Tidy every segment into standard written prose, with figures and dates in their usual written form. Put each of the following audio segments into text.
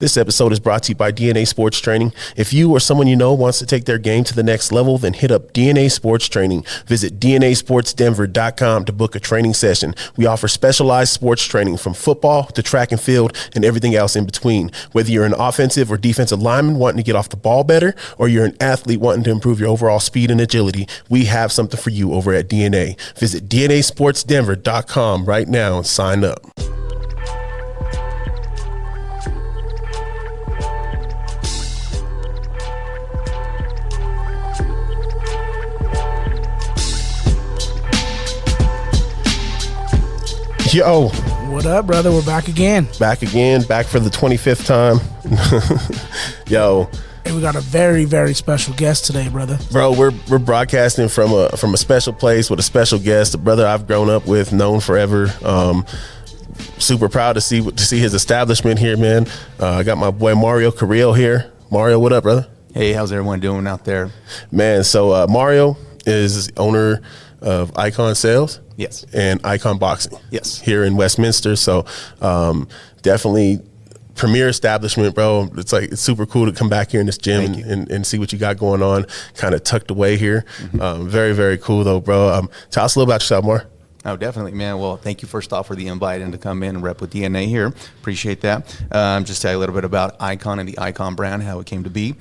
This episode is brought to you by DNA Sports Training. If you or someone you know wants to take their game to the next level, then hit up DNA Sports Training. Visit DNASportsDenver.com to book a training session. We offer specialized sports training from football to track and field and everything else in between. Whether you're an offensive or defensive lineman wanting to get off the ball better, or you're an athlete wanting to improve your overall speed and agility, we have something for you over at DNA. Visit DNASportsDenver.com right now and sign up. Yo. What up, brother? We're back again. Back for the 25th time. Yo. And we got a very, very special guest today, brother. Bro, we're broadcasting from a special place with a special guest, a brother I've grown up with, known forever. Super proud to see his establishment here, man. I got my boy Mario Carrillo here. Mario, what up, brother? Hey, how's everyone doing out there? Man, so Mario is owner of Icon Sales. Yes. And Icon Boxing. Yes. Here in Westminster. So definitely premier establishment, bro. It's super cool to come back here in this gym and see what you got going on, kind of tucked away here. Mm-hmm. Very, very cool though, bro. Tell us a little about yourself, Mar. Oh, definitely, man. Well, thank you first off for the invite and to come in and rep with DNA here. Appreciate that. Just tell you a little bit about Icon and the Icon brand, how it came to be.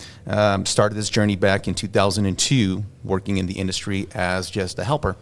Started this journey back in 2002, working in the industry as just a helper.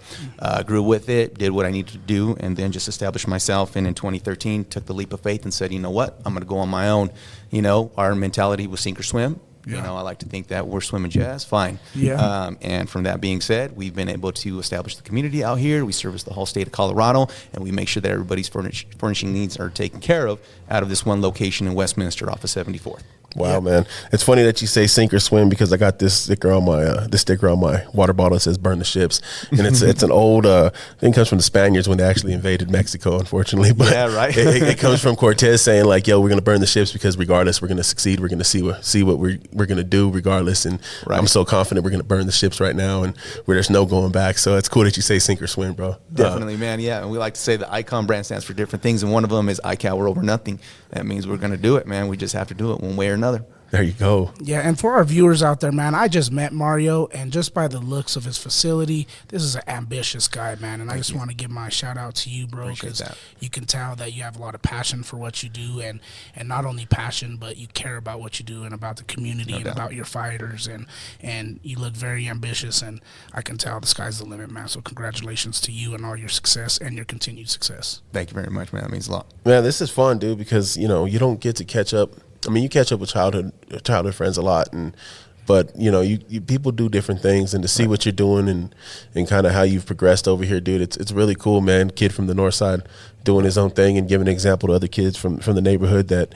Grew with it, did what I needed to do, and then just established myself. And in 2013, took the leap of faith and said, you know what, I'm going to go on my own. You know, our mentality was sink or swim. Yeah. You know, I like to think that we're swimming jazz, fine. Yeah. And from that being said, we've been able to establish the community out here. We service the whole state of Colorado, and we make sure that everybody's furnishing needs are taken care of out of this one location in Westminster off of 74th. Wow, man. It's funny that you say sink or swim because I got this sticker on my water bottle that says burn the ships. And it's an old, I think it comes from the Spaniards when they actually invaded Mexico, unfortunately. But yeah, right. it comes from Cortez saying like, yo, we're going to burn the ships because regardless, we're going to succeed. We're going to see what we're going to do regardless. And right. I'm so confident we're going to burn the ships right now and where there's no going back. So it's cool that you say sink or swim, bro. Definitely, man. Yeah. And we like to say the Icon brand stands for different things. And one of them is ICAL, we're over nothing. That means we're going to do it, man. We just have to do it one way or another. There you go. Yeah, and for our viewers out there, man, I just met Mario, and just by the looks of his facility, this is an ambitious guy, man, and I just want to give my shout-out to you, bro, because you can tell that you have a lot of passion for what you do, and not only passion, but you care about what you do and about the community and about your fighters, and you look very ambitious, and I can tell the sky's the limit, man, so congratulations to you and all your success and your continued success. Thank you very much, man. That means a lot. Man, this is fun, dude, because, you know, you don't get to catch up. I mean, you catch up with childhood friends a lot, but you know, you people do different things, and to see what you're doing and kind of how you've progressed over here, dude, it's really cool, man. Kid from the north side doing his own thing and giving an example to other kids from the neighborhood that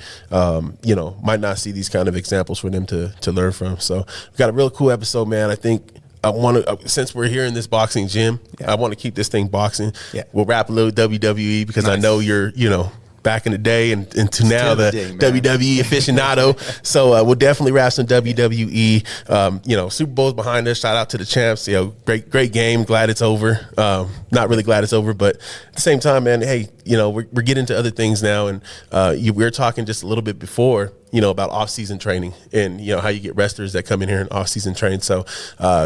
you know, might not see these kind of examples for them to learn from. So we've got a real cool episode, man. I think I want to, since we're here in this boxing gym, I want to keep this thing boxing. Yeah. We'll wrap a little WWE because I know you're, you know, back in the day and to now the WWE aficionado. So we'll definitely wrap some WWE. You know, Super Bowl's behind us. Shout out to the champs. You know, great game. Glad it's over. Not really glad it's over, but at the same time, man, hey, you know, we're getting to other things now. And we were talking just a little bit before, you know, about off-season training and, you know, how you get wrestlers that come in here and off-season train. So,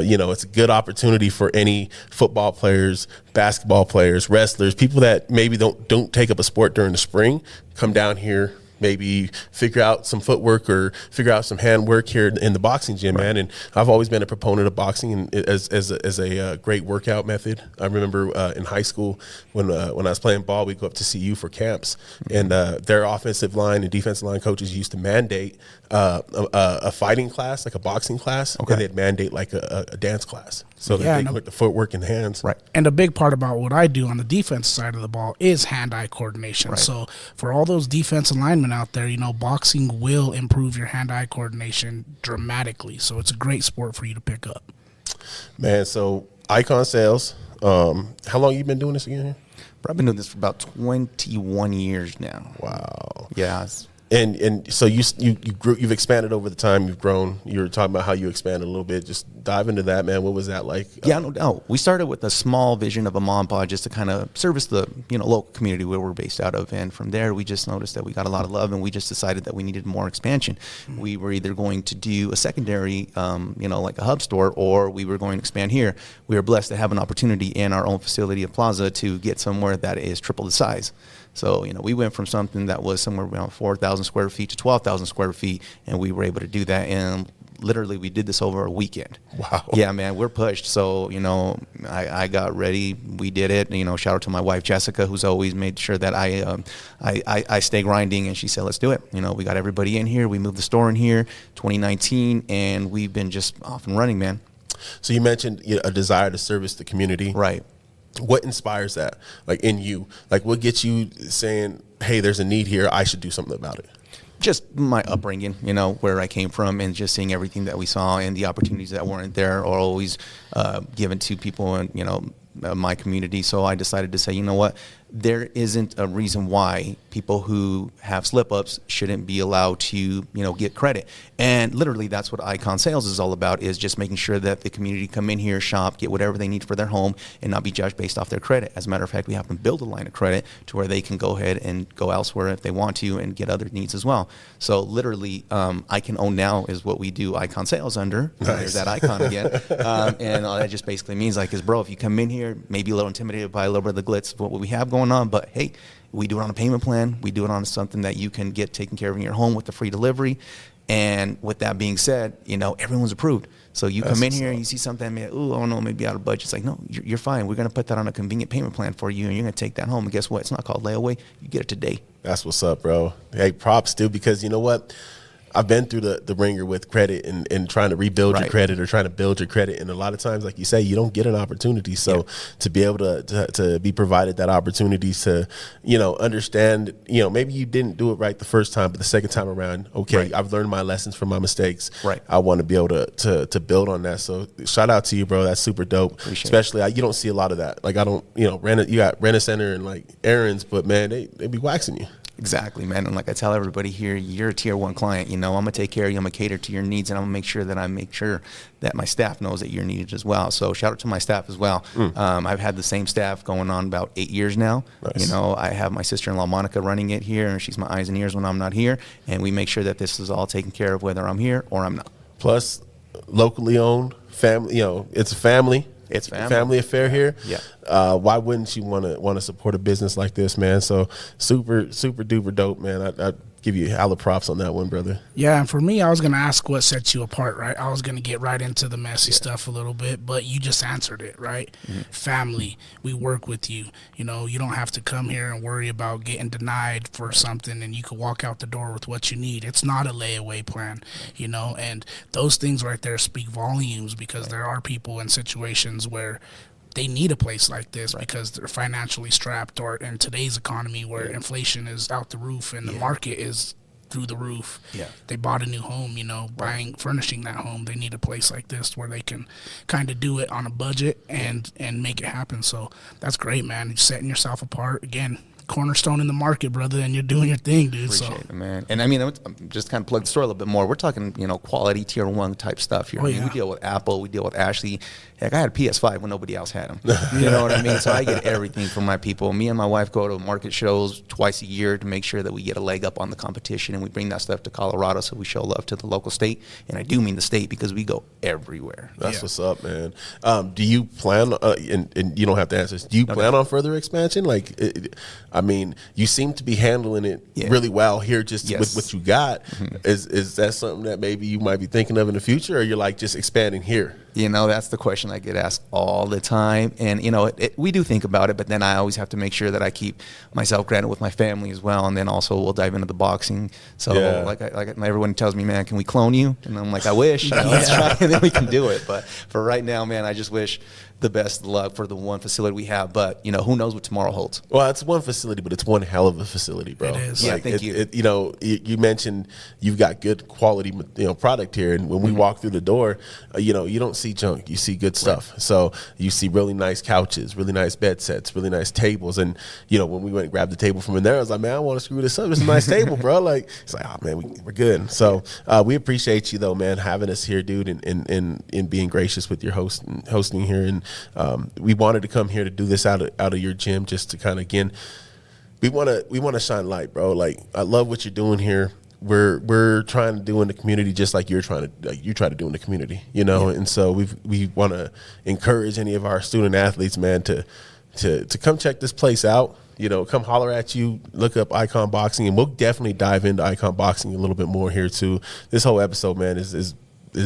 you know, it's a good opportunity for any football players, basketball players, wrestlers, people that maybe don't take up a sport during the spring, come down here, maybe figure out some footwork or figure out some handwork here in the boxing gym, man. And I've always been a proponent of boxing and as a great workout method. I remember in high school when I was playing ball, we'd go up to CU for camps, and their offensive line and defensive line coaches used to mandate a fighting class, like a boxing class, and they'd mandate like a dance class. So that they can put the footwork in the hands. Right. And a big part about what I do on the defense side of the ball is hand-eye coordination. Right. So for all those defensive linemen out there, you know, boxing will improve your hand-eye coordination dramatically. So it's a great sport for you to pick up. Man, so Icon Sales, how long you been doing this again? I've been doing this for about 21 years now. Wow. Yeah. And so you grew, you've expanded over the time. You've grown. You were talking about how you expanded a little bit. Just dive into that, man. What was that like? Yeah, no doubt. We started with a small vision of a mom and pop just to kind of service the local community where we're based out of, and from there we just noticed that we got a lot of love, and we just decided that we needed more expansion. We were either going to do a secondary, like a hub store, or we were going to expand here. We were blessed to have an opportunity in our own facility of Plaza to get somewhere that is triple the size. So, we went from something that was somewhere around 4,000 square feet to 12,000 square feet, and we were able to do that. And literally, we did this over a weekend. Wow. Yeah, man, we're pushed. So, I got ready. We did it. Shout out to my wife, Jessica, who's always made sure that I stay grinding. And she said, let's do it. We got everybody in here. We moved the store in here 2019, and we've been just off and running, man. So you mentioned a desire to service the community. Right. What inspires that, like, in you? Like, what gets you saying, hey, there's a need here, I should do something about it? Just my upbringing, where I came from, and just seeing everything that we saw and the opportunities that weren't there are always given to people in, my community. So I decided to say, you know what, there isn't a reason why people who have slip-ups shouldn't be allowed to, get credit. And literally that's what Icon Sales is all about, is just making sure that the community come in here, shop, get whatever they need for their home, and not be judged based off their credit. As a matter of fact, we have them build a line of credit to where they can go ahead and go elsewhere if they want to and get other needs as well. So literally, I Can Own Now is what we do Icon Sales under. Nice. There's that icon again. And all that just basically means, like, bro, if you come in here, maybe a little intimidated by a little bit of the glitz of what we have going on, but hey, we do it on a payment plan. We do it on something that you can get taken care of in your home with the free delivery. And with that being said, everyone's approved. So you come in here and you see something, man, ooh, I don't know, maybe out of budget. It's like, no, you're fine. We're going to put that on a convenient payment plan for you, and you're going to take that home. And guess what? It's not called layaway. You get it today. That's what's up, bro. Hey, props, dude, because you know what? I've been through the ringer with credit and trying to rebuild your credit or trying to build your credit. And a lot of times, like you say, you don't get an opportunity. So to be able to be provided that opportunity to, understand, maybe you didn't do it right the first time, but the second time around, okay, I've learned my lessons from my mistakes. Right. I want to be able to build on that. So shout out to you, bro. That's super dope. Especially, you don't see a lot of that. Like, I don't, you got Rent-A-Center and like Aaron's, but man, they be waxing you. Exactly, man. And like I tell everybody here, you're a tier 1 client. I'm going to take care of you. I'm going to cater to your needs, and I'm going to make sure that my staff knows that you're needed as well. So shout out to my staff as well. I've had the same staff going on about 8 years now. Nice. I have my sister-in-law, Monica, running it here, and she's my eyes and ears when I'm not here. And we make sure that this is all taken care of whether I'm here or I'm not. Plus, locally owned, family, it's a family. It's family affair here. Yeah. Why wouldn't you want to support a business like this, man? So super duper dope, man. I give you hella props on that one, brother. Yeah, and for me, I was going to ask what sets you apart, right? I was going to get right into the messy stuff a little bit, but you just answered it, right? Mm-hmm. Family, we work with you. You don't have to come here and worry about getting denied for something, and you can walk out the door with what you need. It's not a layaway plan, and those things right there speak volumes, because there are people in situations where they need a place like this because they're financially strapped, or in today's economy where inflation is out the roof and the market is through the roof. Yeah. They bought a new home, furnishing that home. They need a place like this where they can kind of do it on a budget and make it happen. So that's great, man. You're setting yourself apart. Again, cornerstone in the market, brother, and you're doing your thing, dude. Appreciate it, man. And I mean, just kind of plug the store a little bit more. We're talking, quality tier 1 type stuff here. We deal with Apple, we deal with Ashley. Heck, I had a PS5 when nobody else had them. You know what I mean? So I get everything from my people. Me and my wife go to market shows twice a year to make sure that we get a leg up on the competition, and we bring that stuff to Colorado, so we show love to the local state. And I do mean the state, because we go everywhere. That's what's up, man. Do you plan, and you don't have to answer this, do you plan on further expansion? Like, you seem to be handling it really well here just with what you got. Mm-hmm. Is that something that maybe you might be thinking of in the future, or you're like just expanding here? That's the question I get asked all the time. And, we do think about it, but then I always have to make sure that I keep myself grounded with my family as well. And then also we'll dive into the boxing. So like everyone tells me, man, can we clone you? And I'm like, I wish. Let's try, and then we can do it. But for right now, man, I just wish the best of luck for the one facility we have. But, who knows what tomorrow holds. Well, it's one facility, but it's one hell of a facility, bro. It is. Yeah, thank you. You mentioned you've got good quality, product here. And when we walk through the door, you don't see junk. You see good good stuff. So you see really nice couches, really nice bed sets, really nice tables. And, you know, when we went and grabbed the table from in there, I was like, man, I want to screw this up. It's a nice table, bro. Like, it's like, oh, man, we're good. So we appreciate you, though, man, having us here, dude, and being gracious with your hosting here. And we wanted to come here to do this out of your gym just to kind of, again, we want to shine light, bro. Like, I love what you're doing here. We're trying to do in the community just like you try to do in the community, you know. And so we want to encourage any of our student athletes, man, to come check this place out. You know, come holler at you, look up Icon Boxing, and we'll definitely dive into Icon Boxing a little bit more here too. This whole episode, man, is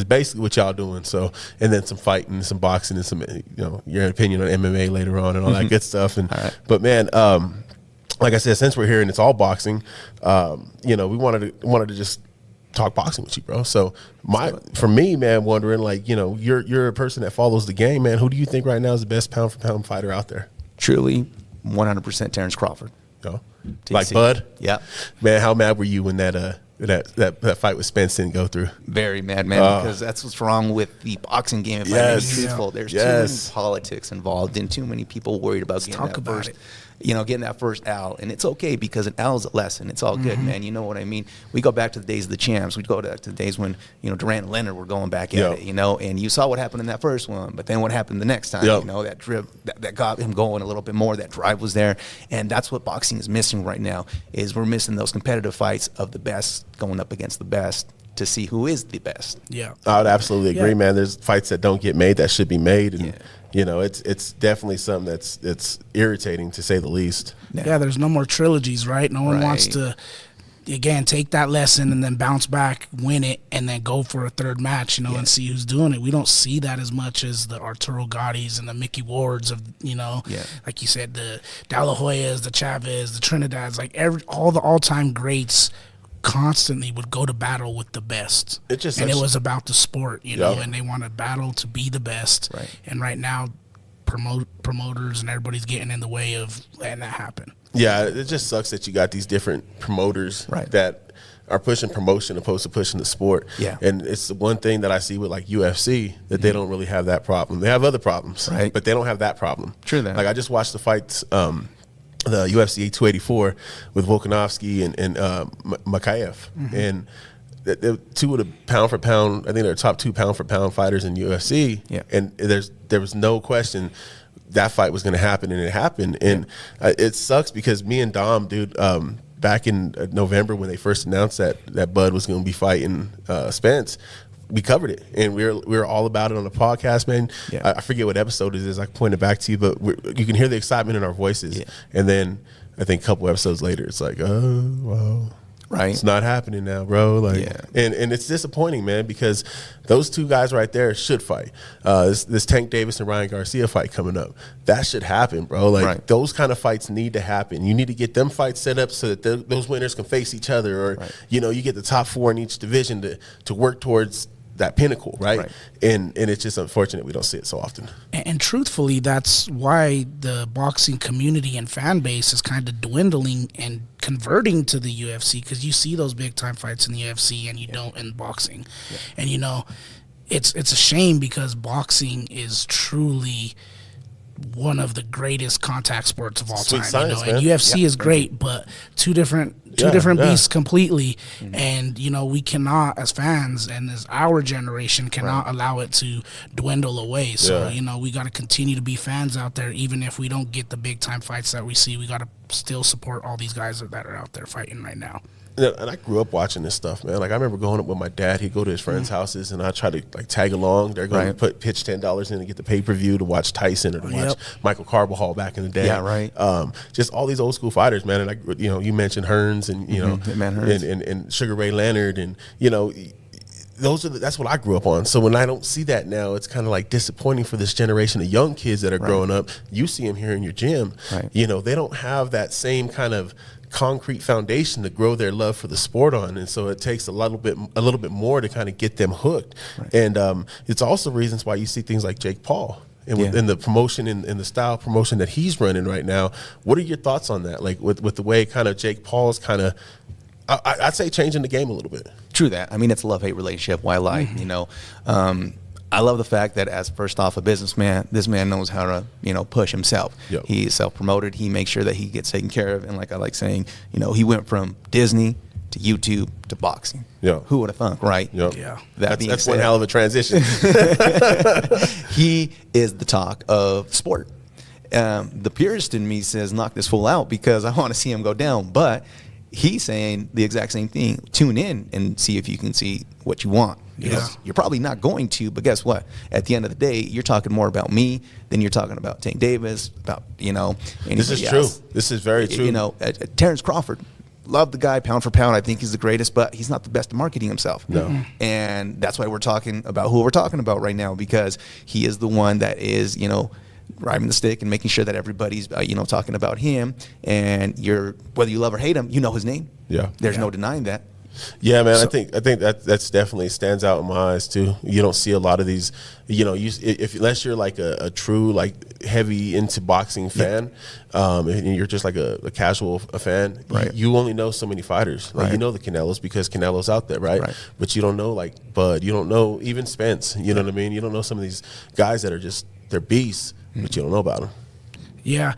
basically what y'all doing. So, and then some fighting, some boxing, and some, you know, your opinion on MMA later on and all that good stuff. And but man, like I said, since we're here and it's all boxing, you know, we wanted to just talk boxing with you, bro. So for me, man, wondering, like, you know, you're a person that follows the game, man. Who do you think right now is the best pound for pound fighter out there? Truly, 100% Terrence Crawford. No, like Bud. Yeah, man. How mad were you when that fight with Spence didn't go through? Very mad, man, because that's what's wrong with the boxing game. If I may be truthful, there's too many politics involved and too many people worried about getting that first L. And it's okay, because an L is a lesson. It's all good, man. You know what I mean? We go back to the days of the champs. We go back to the days when, you know, Durant and Leonard were going back at it, you know, and you saw what happened in that first one. But then what happened the next time, you know, that drip that got him going a little bit more. That drive was there. And that's what boxing is missing right now, is we're missing those competitive fights of the best going up against the best to see who is the best. Yeah, I would absolutely agree, man. There's fights that don't get made that should be made, and you know, it's definitely something that's irritating, to say the least. Yeah, there's no more trilogies, right? No one wants to, again, take that lesson and then bounce back, win it, and then go for a third match, you know, and see who's doing it. We don't see that as much as the Arturo Gottis and the Mickey Wards of, you know, like you said, the De La Hoyas, the Chavez, the Trinidads, like all the all-time greats constantly would go to battle with the best. It was about the sport, you know, and they want to battle to be the best. And right now, promoters and everybody's getting in the way of letting that happen. Yeah, it just sucks that you got these different promoters that are pushing promotion opposed to pushing the sport. And it's the one thing that I see with like UFC, that they don't really have that problem. They have other problems, but they don't have that problem. True that. Like, I just watched the fights, the UFC 284 with Volkanovski and Makayev, and they're two of the pound for pound. I think they're top 2 pound for pound fighters in UFC. And there was no question that fight was going to happen, and it happened. And it sucks because me and Dom, dude, back in November when they first announced that Bud was going to be fighting Spence, we covered it, and we were all about it on the podcast, man. I forget what episode it is. I pointed back to you, but you can hear the excitement in our voices. And then I think a couple episodes later, it's like, oh, well, it's not happening now, bro. Like, and it's disappointing, man, because those two guys right there should fight. This Tank Davis and Ryan Garcia fight coming up, that should happen, bro. Like, those kind of fights need to happen. You need to get them fights set up so that those winners can face each other, or you know, you get the top 4 in each division to work towards that pinnacle, right? And it's just unfortunate we don't see it so often. And truthfully, that's why the boxing community and fan base is kind of dwindling and converting to the UFC, because you see those big time fights in the UFC and you don't in boxing. And you know, it's a shame, because boxing is truly one of the greatest contact sports of all time. Science, you know, and UFC is great, but two different beasts completely. And you know, we cannot, as fans and as our generation, cannot allow it to dwindle away. So you know, we got to continue to be fans out there, even if we don't get the big time fights that we see. We got to still support all these guys that are out there fighting right now. And I grew up watching this stuff, man. Like, I remember going up with my dad. He'd go to his friends' houses, and I try to like tag along. They're going to pitch $10 in to get the pay-per-view to watch Tyson or to watch Michael Carbajal back in the day. Just all these old school fighters, man. And you know, you mentioned Hearns, and you know, and Sugar Ray Leonard, and you know, that's what I grew up on. So when I don't see that now, it's kind of like disappointing for this generation of young kids that are growing up. You see them here in your gym. You know, they don't have that same kind of concrete foundation to grow their love for the sport on, and so it takes a little bit more to kind of get them hooked. And it's also reasons why you see things like Jake Paul and the promotion and the style promotion that he's running right now. What are your thoughts on that? Like with the way kind of Jake Paul's kind of, I'd say, changing the game a little bit. True that. I mean, it's a love-hate relationship. Why lie? You know, I love the fact that as first off a businessman, this man knows how to, push himself. Yep. He is self-promoted. He makes sure that he gets taken care of. And like I like saying, he went from Disney to YouTube to boxing. Yeah. Who would have thunk, right? Yep. Yeah. That's one hell of a transition. He is the talk of sport. The purist in me says, knock this fool out because I want to see him go down. But he's saying the exact same thing. Tune in and see if you can see what you want. Because you're probably not going to, but guess what? At the end of the day, you're talking more about me than you're talking about Tank Davis, about, This is true. else. This is very true. Terrence Crawford. Love the guy, pound for pound. I think he's the greatest, but he's not the best at marketing himself. No. And that's why we're talking about who we're talking about right now, because he is the one that is, driving the stick and making sure that everybody's, talking about him. And whether you love or hate him, you know his name. Yeah. There's no denying that. Yeah, man. I think that's definitely stands out in my eyes too. You don't see a lot of these. Unless you're like a true like heavy into boxing fan, and you're just like a casual fan. Right. You only know so many fighters. Like Right. you know the Canelos because Canelo's out there, right? Right. But you don't know like Bud. You don't know even Spence. You know what I mean? You don't know some of these guys that are just they're beasts, but you don't know about them. Yeah.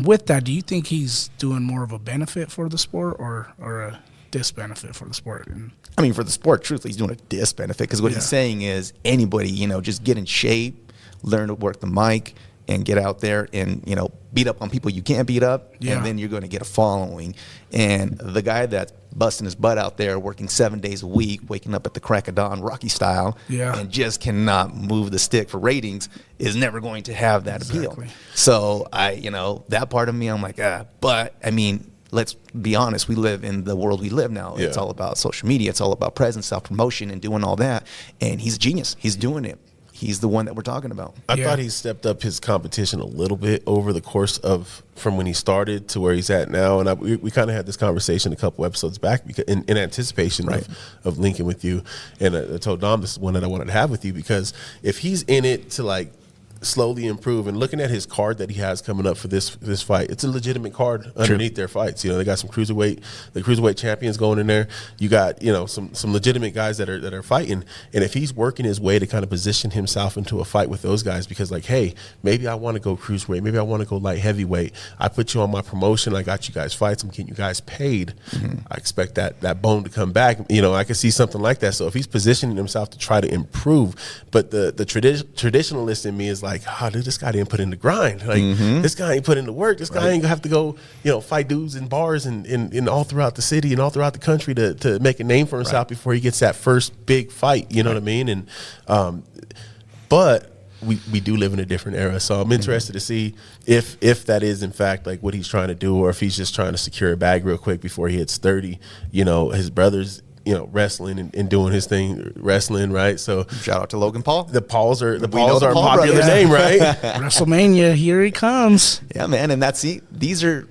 With that, do you think he's doing more of a benefit for the sport or a disbenefit for the sport? And I mean, for the sport, truthfully, he's doing a disbenefit because what he's saying is anybody, just get in shape, learn to work the mic, and get out there and, beat up on people you can't beat up, and then you're going to get a following. And the guy that's busting his butt out there, working 7 days a week, waking up at the crack of dawn, Rocky style, and just cannot move the stick for ratings, is never going to have that appeal. So that part of me, I'm like, but I mean, let's be honest, we live in the world we live now. Yeah. It's all about social media. It's all about presence, self-promotion, and doing all that. And he's a genius. He's doing it. He's the one that we're talking about. I thought he stepped up his competition a little bit over the course of from when he started to where he's at now. And we kind of had this conversation a couple episodes back because in anticipation of linking with you. And I told Dom this is one that I wanted to have with you because if he's in it to like slowly improve and looking at his card that he has coming up for this fight, it's a legitimate card underneath their fights. They got some the cruiserweight champions going in there. You got some legitimate guys that are fighting, and if he's working his way to kind of position himself into a fight with those guys, because like, hey, maybe I want to go cruiserweight, maybe I want to go light heavyweight. I put you on my promotion. I got you guys fights. I'm getting you guys paid. I expect that bone to come back. I could see something like that. So if he's positioning himself to try to improve, but the traditionalist in me is like, dude, this guy didn't put in the grind. Like, this guy ain't put in the work. This guy ain't gonna have to go, fight dudes in bars and all throughout the city and all throughout the country to make a name for himself before he gets that first big fight. You know what I mean? And but we do live in a different era, so I'm interested to see if that is in fact like what he's trying to do, or if he's just trying to secure a bag real quick before he hits 30. His brother's wrestling and doing his thing, wrestling, right? So Shout out to Logan Paul. the Pauls are a Paul popular brothers. name, right? WrestleMania, here he comes. Yeah, man, and these are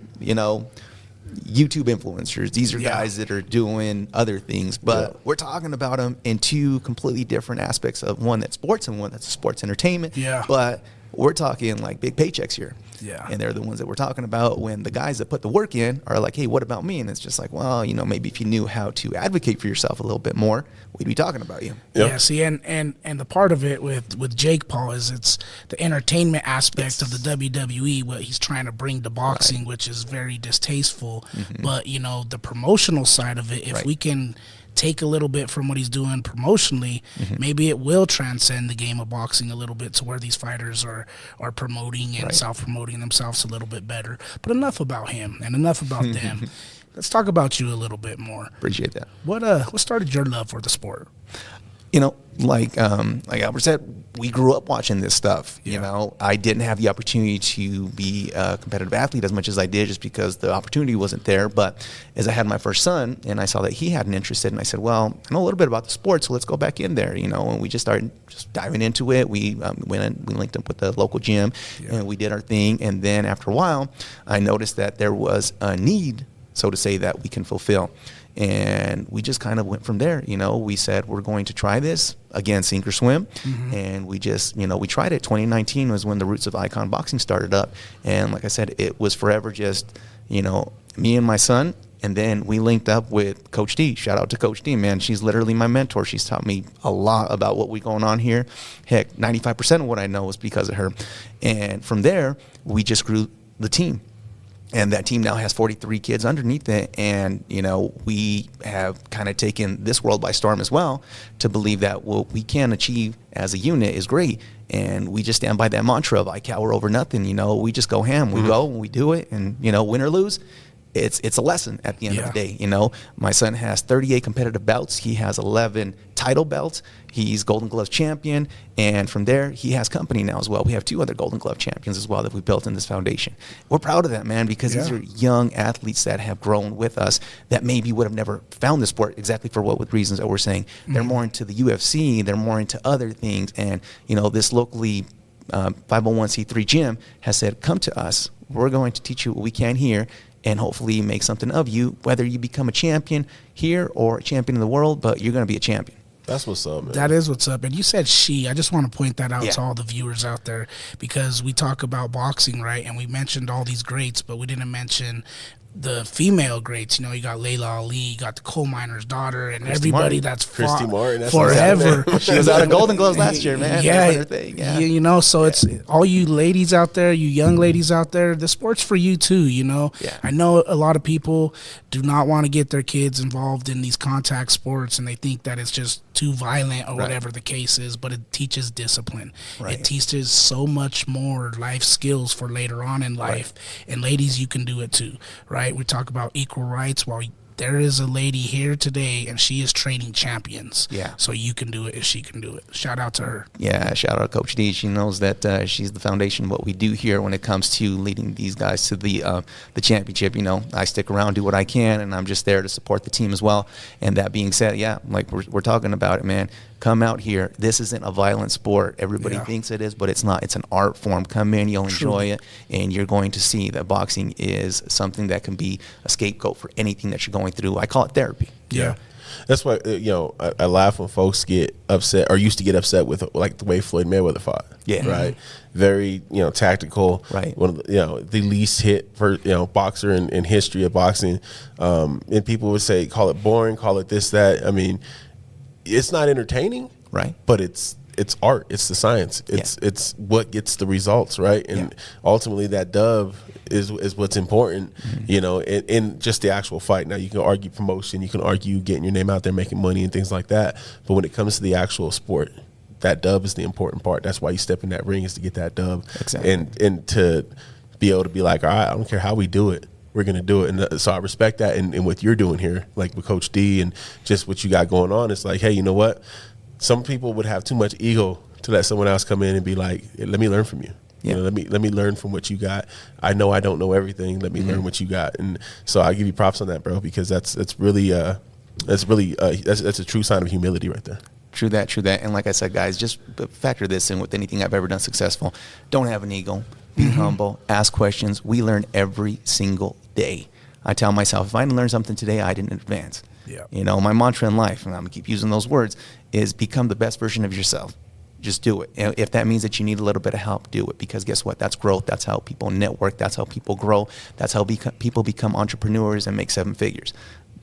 YouTube influencers. These are guys that are doing other things, but we're talking about them in two completely different aspects of one that's sports and one that's sports entertainment. Yeah. But we're talking like big paychecks here. Yeah. And they're the ones that we're talking about when the guys that put the work in are like, hey, what about me? And it's just like, well, maybe if you knew how to advocate for yourself a little bit more, we'd be talking about you. Yep. Yeah, see, and the part of it with Jake Paul is it's the entertainment aspect of the WWE, what he's trying to bring to boxing, which is very distasteful. But, the promotional side of it, if we can take a little bit from what he's doing promotionally, maybe it will transcend the game of boxing a little bit to where these fighters are promoting and self-promoting themselves a little bit better. But enough about him and enough about them. Let's talk about you a little bit more. Appreciate that. What started your love for the sport? Like Albert said, we grew up watching this stuff. I didn't have the opportunity to be a competitive athlete as much as I did just because the opportunity wasn't there. But as I had my first son and I saw that he had an interest in it, and I said, well, I know a little bit about the sport, so let's go back in there, and we just started just diving into it. We we linked up with the local gym and we did our thing. And then after a while, I noticed that there was a need, so to say, that we can fulfill. And we just kind of went from there. We said, we're going to try this, again, sink or swim. And we just, we tried it. 2019 was when the roots of Icon Boxing started up. And like I said, it was forever just, me and my son And then we linked up with Coach D. Shout out to Coach D, man. She's literally my mentor. She's taught me a lot about what we're going on here. Heck, 95% of what I know is because of her. And from there, we just grew the team. And that team now has 43 kids underneath it. And, you know, we have kind of taken this world by storm as well to believe that what we can achieve as a unit is great. And we just stand by that mantra of I cower over nothing. You know, we just go ham. We go and we do it. And, you know, win or lose, it's a lesson at the end of the day. You know, my son has 38 competitive belts. He has 11 title belts. He's Golden Glove champion. And from there, he has company now as well. We have 2 other Golden Glove champions as well that we built in this foundation. We're proud of that, man, because these are young athletes that have grown with us that maybe would have never found the sport exactly for what reasons that we're saying. They're more into the UFC. They're more into other things. And, you know, this locally 501c3 gym has said, come to us. We're going to teach you what we can here and hopefully make something of you, whether you become a champion here or a champion in the world, but you're going to be a champion. That's what's up, man. That is what's up. And you said she. I just want to point that out to all the viewers out there, because we talk about boxing, right? And we mentioned all these greats, but we didn't mention the female greats. You know, you got Layla Ali, you got the coal miner's daughter, and Christy everybody Martin. that's Christy fought Martin, forever. She was out of Golden Gloves last year, man. You know, so it's all you ladies out there, you young ladies out there, the sport's for you too, you know. I know a lot of people do not want to get their kids involved in these contact sports, and they think that it's just too violent or whatever the case is, but it teaches discipline. It teaches so much more life skills for later on in life. And ladies, you can do it too, right? We talk about equal rights. Well, there is a lady here today, and she is training champions. So you can do it if she can do it. Shout out to her. Shout out to Coach D. She knows that she's the foundation of what we do here when it comes to leading these guys to the championship. You know, I stick around, do what I can, and I'm just there to support the team as well. And that being said, like we're talking about it, man. Come out here. This isn't a violent sport. Everybody thinks it is, but it's not. It's an art form. Come in, you'll enjoy it, and you're going to see that boxing is something that can be a scapegoat for anything that you're going through. I call it therapy. That's why, you know, I laugh when folks get upset or used to get upset with like the way Floyd Mayweather fought. Right. Very, you know, tactical. One of the, you know, the least hit for, you know, boxer in history of boxing. And people would say, call it boring, call it this, that. I mean, it's not entertaining, but it's art. It's the science. It's what gets the results, right? And ultimately, that dove is what's important, you know, in just the actual fight. Now, you can argue promotion, you can argue getting your name out there, making money, and things like that. But when it comes to the actual sport, that dove is the important part. That's why you step in that ring, is to get that dove, and to be able to be like, all right, I don't care how we do it. We're going to do it. And so I respect that. And what you're doing here, like with Coach D and just what you got going on, it's like, hey, you know what? Some people would have too much ego to let someone else come in and be like, hey, let me learn from you. You know, let me learn from what you got. I know I don't know everything. Let me learn what you got. And so I give you props on that, bro, because that's really a true sign of humility right there. True that. And like I said, guys, just factor this in with anything I've ever done successful. Don't have an ego. Be humble. Ask questions. We learn every single day. I tell myself, if I didn't learn something today, I didn't advance. You know, my mantra in life, and I'm going to keep using those words, is become the best version of yourself. Just do it. And if that means that you need a little bit of help, do it. Because guess what? That's growth. That's how people network. That's how people grow. That's how people become entrepreneurs and make 7 figures.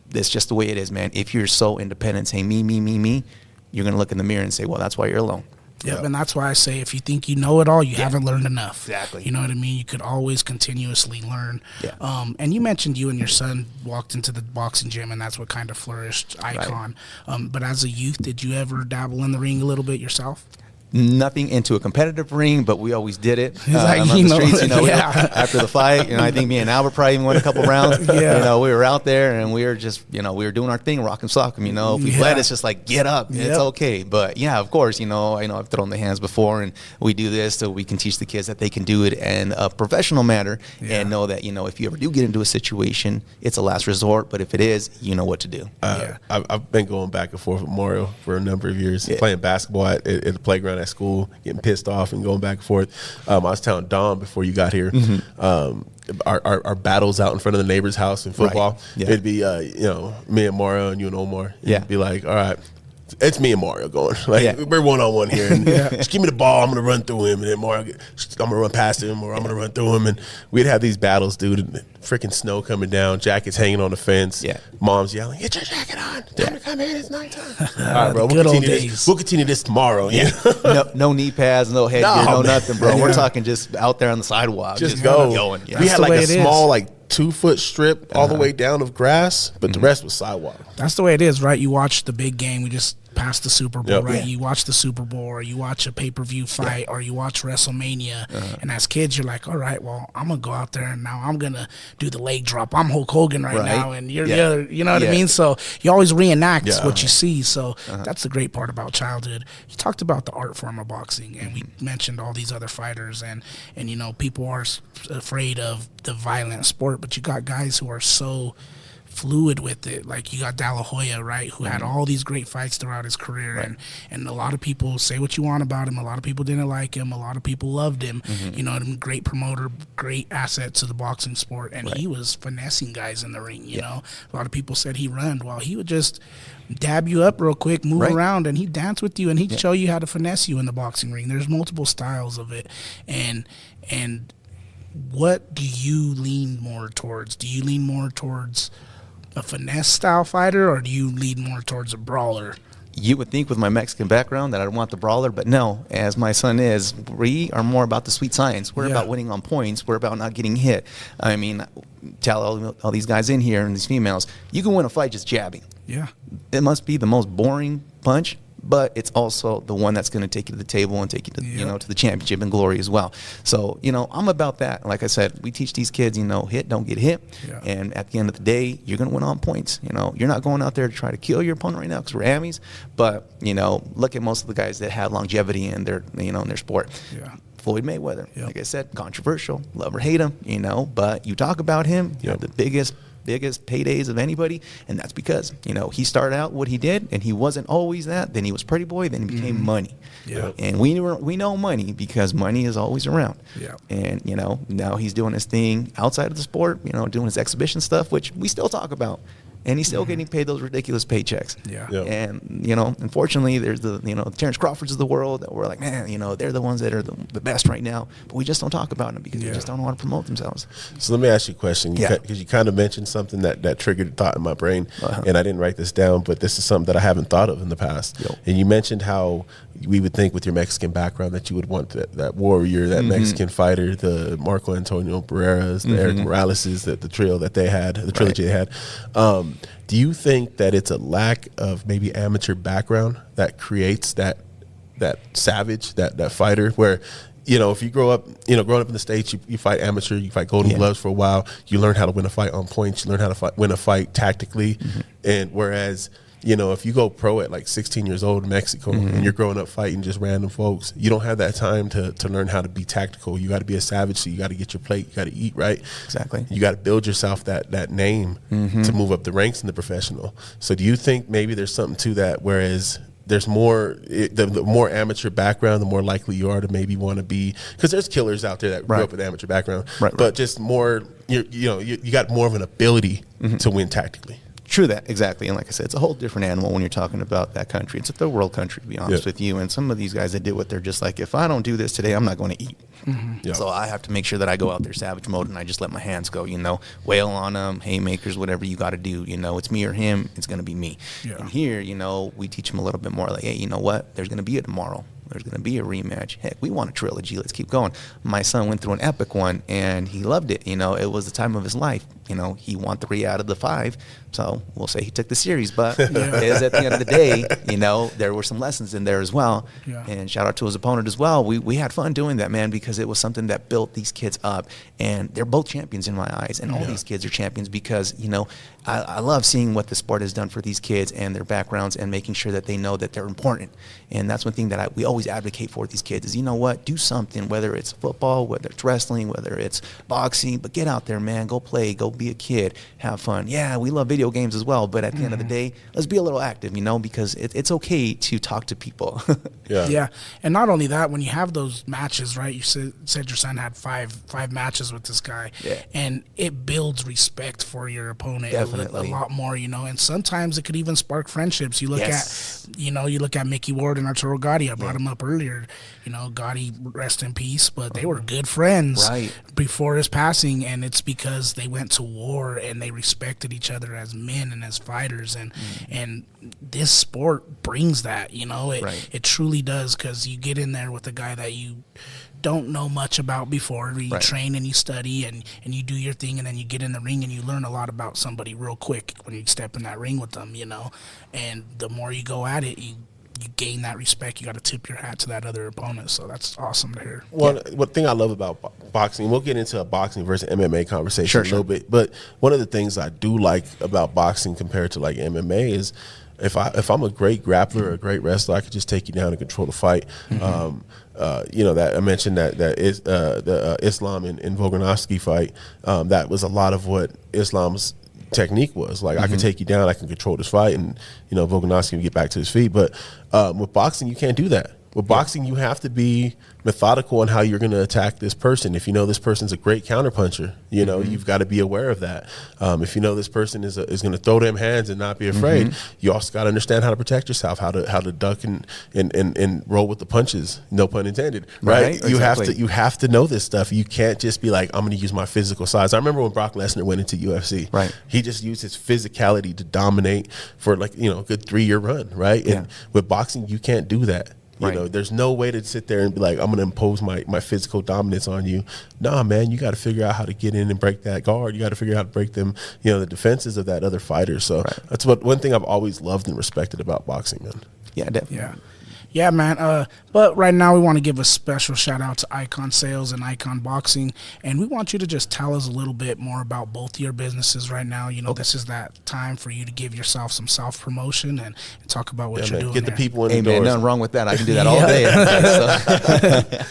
That's just the way it is, man. If you're so independent, saying me, you're going to look in the mirror and say, well, that's why you're alone. And that's why I say, if you think you know it all, you haven't learned enough. Exactly. You know what I mean? You could always continuously learn. And you mentioned you and your son walked into the boxing gym, and that's what kind of flourished Icon. But as a youth, did you ever dabble in the ring a little bit yourself? Nothing into a competitive ring, but we always did it Like, on the streets. You know, after the fight, you know, I think me and Albert probably even went a couple rounds. You know, we were out there and we were just, you know, we were doing our thing, rock and sock 'em. You know, if we bled, it's just like, get up, it's okay. But yeah, of course, you know, I've thrown the hands before, and we do this so we can teach the kids that they can do it in a professional manner, and know that, you know, if you ever do get into a situation, it's a last resort. But if it is, you know what to do. I've been going back and forth with Mario for a number of years, playing basketball at the playground at school, getting pissed off and going back and forth. I was telling Dom before you got here, our battles out in front of the neighbor's house in football, it'd be, you know, me and Mario and you and Omar. It'd be like, all right, it's me and Mario going. Like we're 1-on-1 here. And just give me the ball. I'm gonna run through him, and then Mario, I'm gonna run past him, or I'm gonna run through him. And we'd have these battles, dude. And freaking snow coming down, jackets hanging on the fence. Yeah, mom's yelling, "Get your jacket on! Time to come in. It's nighttime." All right, bro. We'll continue this tomorrow. Yeah. No knee pads, no headgear, no nothing, bro. We're talking just out there on the sidewalk, just going. Yeah. We had like a small 2-foot strip all the way down of grass, but the rest was sidewalk. That's the way it is, right? You watch the big game. We just passed the Super Bowl, right? You watch the Super Bowl, or you watch a pay-per-view fight, or you watch WrestleMania, and as kids, you're like, all right, well, I'm going to go out there, and now I'm going to do the leg drop. I'm Hulk Hogan right now, and you're the other, you know what I mean? So you always reenact what you see. So that's the great part about childhood. You talked about the art form of boxing, and we mentioned all these other fighters, and you know, people are afraid of the violent sport, but you got guys who are so fluid with it. Like you got De La Hoya, right, who had all these great fights throughout his career, and a lot of people say what you want about him. A lot of people didn't like him. A lot of people loved him. You know, great promoter, great asset to the boxing sport, and he was finessing guys in the ring. You know, a lot of people said he ran. Well, he would just dab you up real quick, move around, and he'd dance with you, and he'd show you how to finesse you in the boxing ring. There's multiple styles of it, and what do you lean more towards? Do you lean more towards a finesse style fighter, or do you lean more towards a brawler? You would think with my Mexican background that I'd want the brawler, but no, as my son is, we are more about the sweet science. We're about winning on points. We're about not getting hit. I mean, tell all these guys in here and these females, you can win a fight just jabbing. Yeah. It must be the most boring punch, but it's also the one that's going to take you to the table and take you to, you know, to the championship and glory as well. So, you know, I'm about that. Like I said, we teach these kids, you know, hit, don't get hit. And at the end of the day, you're going to win on points. You know, you're not going out there to try to kill your opponent right now because we're Amis. But, you know, look at most of the guys that have longevity in their, you know, in their sport. Floyd Mayweather, like I said, controversial, love or hate him, you know, but you talk about him, you have the biggest paydays of anybody, and that's because, you know, he started out what he did, and he wasn't always that. Then he was Pretty Boy, then he became Money. And we know Money because money is always around. And, you know, now he's doing his thing outside of the sport, you know, doing his exhibition stuff, which we still talk about. And he's still getting paid those ridiculous paychecks. And, you know, unfortunately, there's the, you know, Terrence Crawfords of the world that we're like, man, you know, they're the ones that are the best right now. But we just don't talk about them because they just don't know how to promote themselves. So let me ask you a question. Because you kind of mentioned something that triggered a thought in my brain. And I didn't write this down, but this is something that I haven't thought of in the past. And you mentioned how we would think with your Mexican background that you would want that warrior, that Mexican fighter, the Marco Antonio Barreras, the Eric Moraleses, the trio that they had, the trilogy they had. Do you think that it's a lack of maybe amateur background that creates that savage, that fighter where, you know, if you grow up, you know, growing up in the States, you fight amateur, you fight Golden Gloves for a while, you learn how to win a fight on points, you learn how to win a fight tactically. And whereas, you know, if you go pro at like 16 years old in Mexico and you're growing up fighting just random folks, you don't have that time to learn how to be tactical. You got to be a savage, so you got to get your plate, you got to eat right. Exactly. You got to build yourself that name to move up the ranks in the professional. So do you think maybe there's something to that, whereas there's more, the more amateur background, the more likely you are to maybe want to be, because there's killers out there that grew up with amateur background, but just more, you got more of an ability to win tactically. True that, exactly. And like I said, it's a whole different animal when you're talking about that country. It's a third world country, to be honest with you. And some of these guys that do it, they're just like, if I don't do this today, I'm not going to eat. So I have to make sure that I go out there savage mode and I just let my hands go, you know, wail on them, haymakers, whatever you got to do. You know, it's me or him. It's going to be me. And here, you know, we teach them a little bit more like, hey, you know what? There's going to be a tomorrow. There's going to be a rematch. Heck, we want a trilogy. Let's keep going. My son went through an epic one, and he loved it. You know, it was the time of his life. You know, he won 3 out of the 5. So we'll say he took the series. But it is at the end of the day, you know, there were some lessons in there as well. And shout out to his opponent as well. We had fun doing that, man, because it was something that built these kids up. And they're both champions in my eyes. And all these kids are champions because, you know, I love seeing what the sport has done for these kids and their backgrounds and making sure that they know that they're important. And that's one thing that we always advocate for with these kids is, you know what, do something, whether it's football, whether it's wrestling, whether it's boxing, but get out there, man, go play, go be a kid, have fun. Yeah, we love video games as well, but at the end of the day, let's be a little active, because it's okay to talk to people. Yeah. And not only that, when you have those matches, right, you said your son had five matches with this guy, and it builds respect for your opponent Definitely. a lot more, and sometimes it could even spark friendships. You look at Mickey Ward and Arturo Gotti. I brought him up earlier. Gotti, rest in peace, but they were good friends before his passing, and it's because they went to war and they respected each other as men and as fighters, and this sport brings that, it truly does, because you get in there with a guy that you don't know much about before. You train and you study and you do your thing, and then you get in the ring and you learn a lot about somebody real quick when you step in that ring with them, and the more you go at it, you gain that respect. You got to tip your hat to that other opponent, so that's awesome to hear. One thing I love about boxing, we'll get into a boxing versus MMA conversation a little bit, but one of the things I do like about boxing compared to like MMA is if I'm a great grappler or a great wrestler, I could just take you down and control the fight. That I mentioned that is the Islam and Volkanovski fight. That was a lot of what Islam's technique was. Like, I can take you down, I can control this fight, and Volkanovski will get back to his feet. But with boxing, you can't do that. With boxing, you have to be methodical on how you're going to attack this person. If this person's a great counterpuncher, you've got to be aware of that. If this person is going to throw them hands and not be afraid, you also got to understand how to protect yourself, how to duck and roll with the punches. No pun intended, right? Exactly. You have to know this stuff. You can't just be like, I'm going to use my physical size. I remember when Brock Lesnar went into UFC. Right. He just used his physicality to dominate for a good 3-year run, right? And with boxing, you can't do that. There's no way to sit there and be like, I'm going to impose my physical dominance on you. Nah, man, you got to figure out how to get in and break that guard. You got to figure out how to break them, the defenses of that other fighter. So that's one thing I've always loved and respected about boxing, man. Yeah, definitely. Yeah, man. But right now we want to give a special shout out to Icon Sales and Icon Boxing, and we want you to just tell us a little bit more about both your businesses right now. This is that time for you to give yourself some self promotion and talk about what you're doing. Get the people in the doors. doors. Nothing wrong with that. I can do that all day.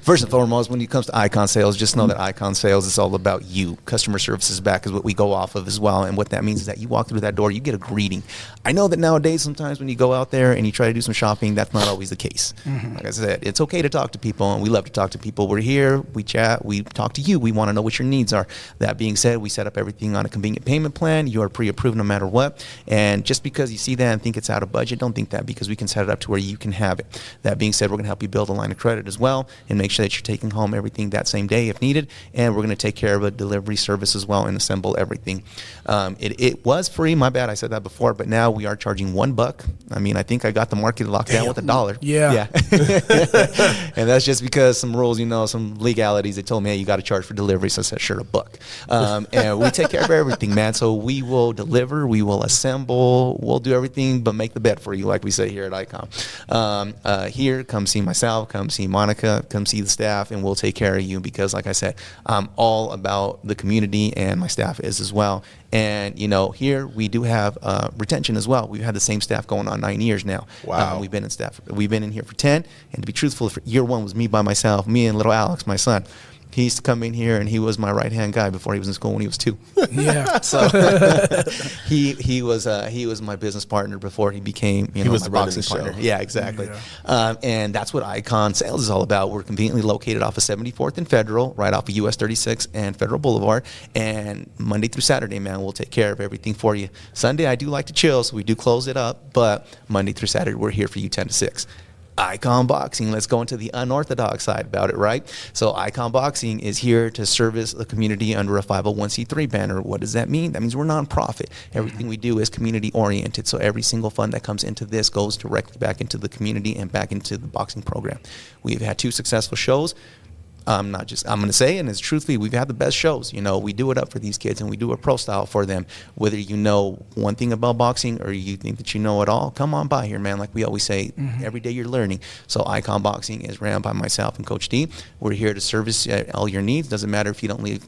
First and foremost, when it comes to Icon Sales, just know that Icon Sales is all about you. Customer service is back is what we go off of as well, and what that means is that you walk through that door, you get a greeting. I know that nowadays sometimes when you go out there and you try to do some shopping, that's not always the case. Like I said, it's okay to talk to people, and we love to talk to people. We're here, we chat, we talk to you. We want to know what your needs are. That being said, we set up everything on a convenient payment plan. You are pre-approved no matter what. And just because you see that and think it's out of budget, don't think that, because we can set it up to where you can have it. That being said, we're going to help you build a line of credit as well and make sure that you're taking home everything that same day if needed. And we're going to take care of a delivery service as well and assemble everything. It was free, my bad, I said that before, but now we are charging $1. I mean, I think I got the market locked down with $1. Yeah. And that's just because some rules, some legalities. They told me, hey, you got to charge for delivery. So I said, sure, $1. And we take care of everything, man. So we will deliver, we will assemble, we'll do everything but make the bed for you, like we say here at Icon. Here, come see myself, come see Monica, come see the staff, and we'll take care of you, because like I said, I'm all about the community, and my staff is as well. And, here we do have retention as well. We've had the same staff going on 9 years now. Wow. We've been in here for 10. And to be truthful, year 1 was me by myself, me and little Alex, my son. He used to come in here, and he was my right-hand guy before he was in school when he was 2. Yeah. So he was my business partner before he became my boxing partner. Yeah, exactly. Yeah. And that's what Icon Sales is all about. We're conveniently located off of 74th and Federal, right off of US 36 and Federal Boulevard. And Monday through Saturday, man, we'll take care of everything for you. Sunday, I do like to chill, so we do close it up. But Monday through Saturday, we're here for you 10 to 6. Icon Boxing, let's go into the unorthodox side about it, right? So Icon Boxing is here to service the community under a 501c3 banner. What does that mean? That means we're nonprofit. Everything we do is community oriented. So every single fund that comes into this goes directly back into the community and back into the boxing program. We've had 2 successful shows. I'm going to say, and it's truthfully, we've had the best shows. We do it up for these kids, and we do a pro style for them. Whether you know one thing about boxing or you think that you know it all, come on by here, man. Like we always say, every day you're learning. So Icon Boxing is ran by myself and Coach D. We're here to service all your needs. Doesn't matter if you don't live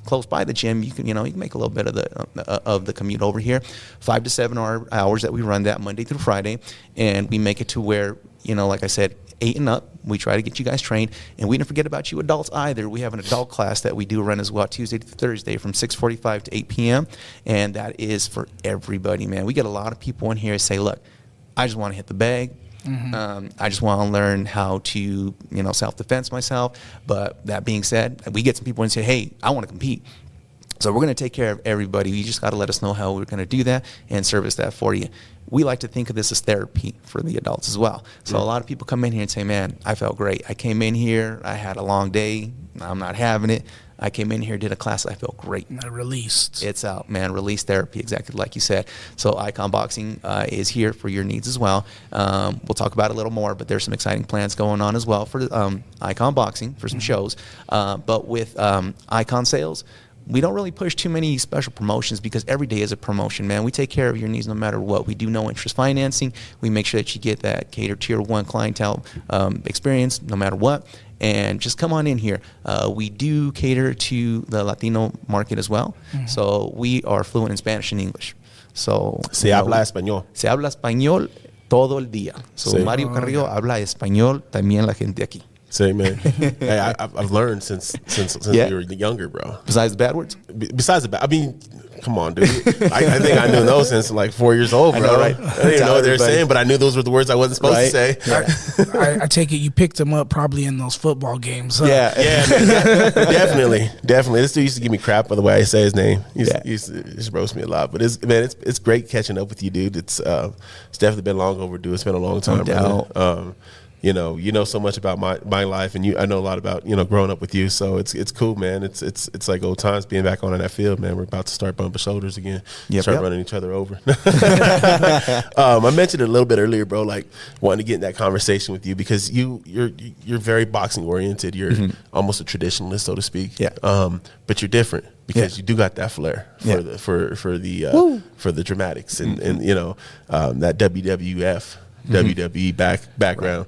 close by the gym. You can make a little bit of the commute over here. 5 to 7 hours that we run that Monday through Friday, and we make it to where like I said, 8 and up. We try to get you guys trained, and we didn't forget about you adults either. We have an adult class that we do run as well, Tuesday to Thursday from 6:45 to 8 p.m., and that is for everybody, man. We get a lot of people in here say, look, I just want to hit the bag. I just want to learn how to, self-defense myself. But that being said, we get some people and say, hey, I want to compete. So we're going to take care of everybody. You just got to let us know how we're going to do that and service that for you. We like to think of this as therapy for the adults as well. So a lot of people come in here and say, man, I felt great. I came in here, I had a long day, I'm not having it. I came in here, did a class, I felt great. I released. It's out, man. Release therapy, exactly like you said. So Icon Boxing is here for your needs as well. We'll talk about it a little more, but there's some exciting plans going on as well for Icon Boxing, for some shows. But with Icon Sales, we don't really push too many special promotions because every day is a promotion, man. We take care of your needs no matter what. We do no interest financing. We make sure that you get that catered tier 1 clientele experience no matter what. And just come on in here. We do cater to the Latino market as well. So we are fluent in Spanish and English. So Se habla español. Se habla español todo el día. So Mario Carrillo habla español también la gente aquí. Say, man. Hey, I've learned since we were younger, bro. Besides the bad words? Besides the bad, I mean, come on, dude. I think I knew those since like 4 years old, bro. I know, right? I didn't even know what they were saying, but I knew those were the words I wasn't supposed to say. I take it you picked them up probably in those football games. Huh? Yeah, man, definitely. This dude used to give me crap by the way I say his name. He used to roast me a lot, but it's great catching up with you, dude. It's definitely been long overdue. It's been a long time, brother. You know so much about my life, and I know a lot about growing up with you. So it's cool, man. It's like old times being back on in that field, man. We're about to start bumping shoulders again, start running each other over. I mentioned it a little bit earlier, bro. Like wanting to get in that conversation with you because you're very boxing oriented. You're almost a traditionalist, so to speak. Yeah. But you're different because you do got that flair for the dramatics and that WWF. WWE background.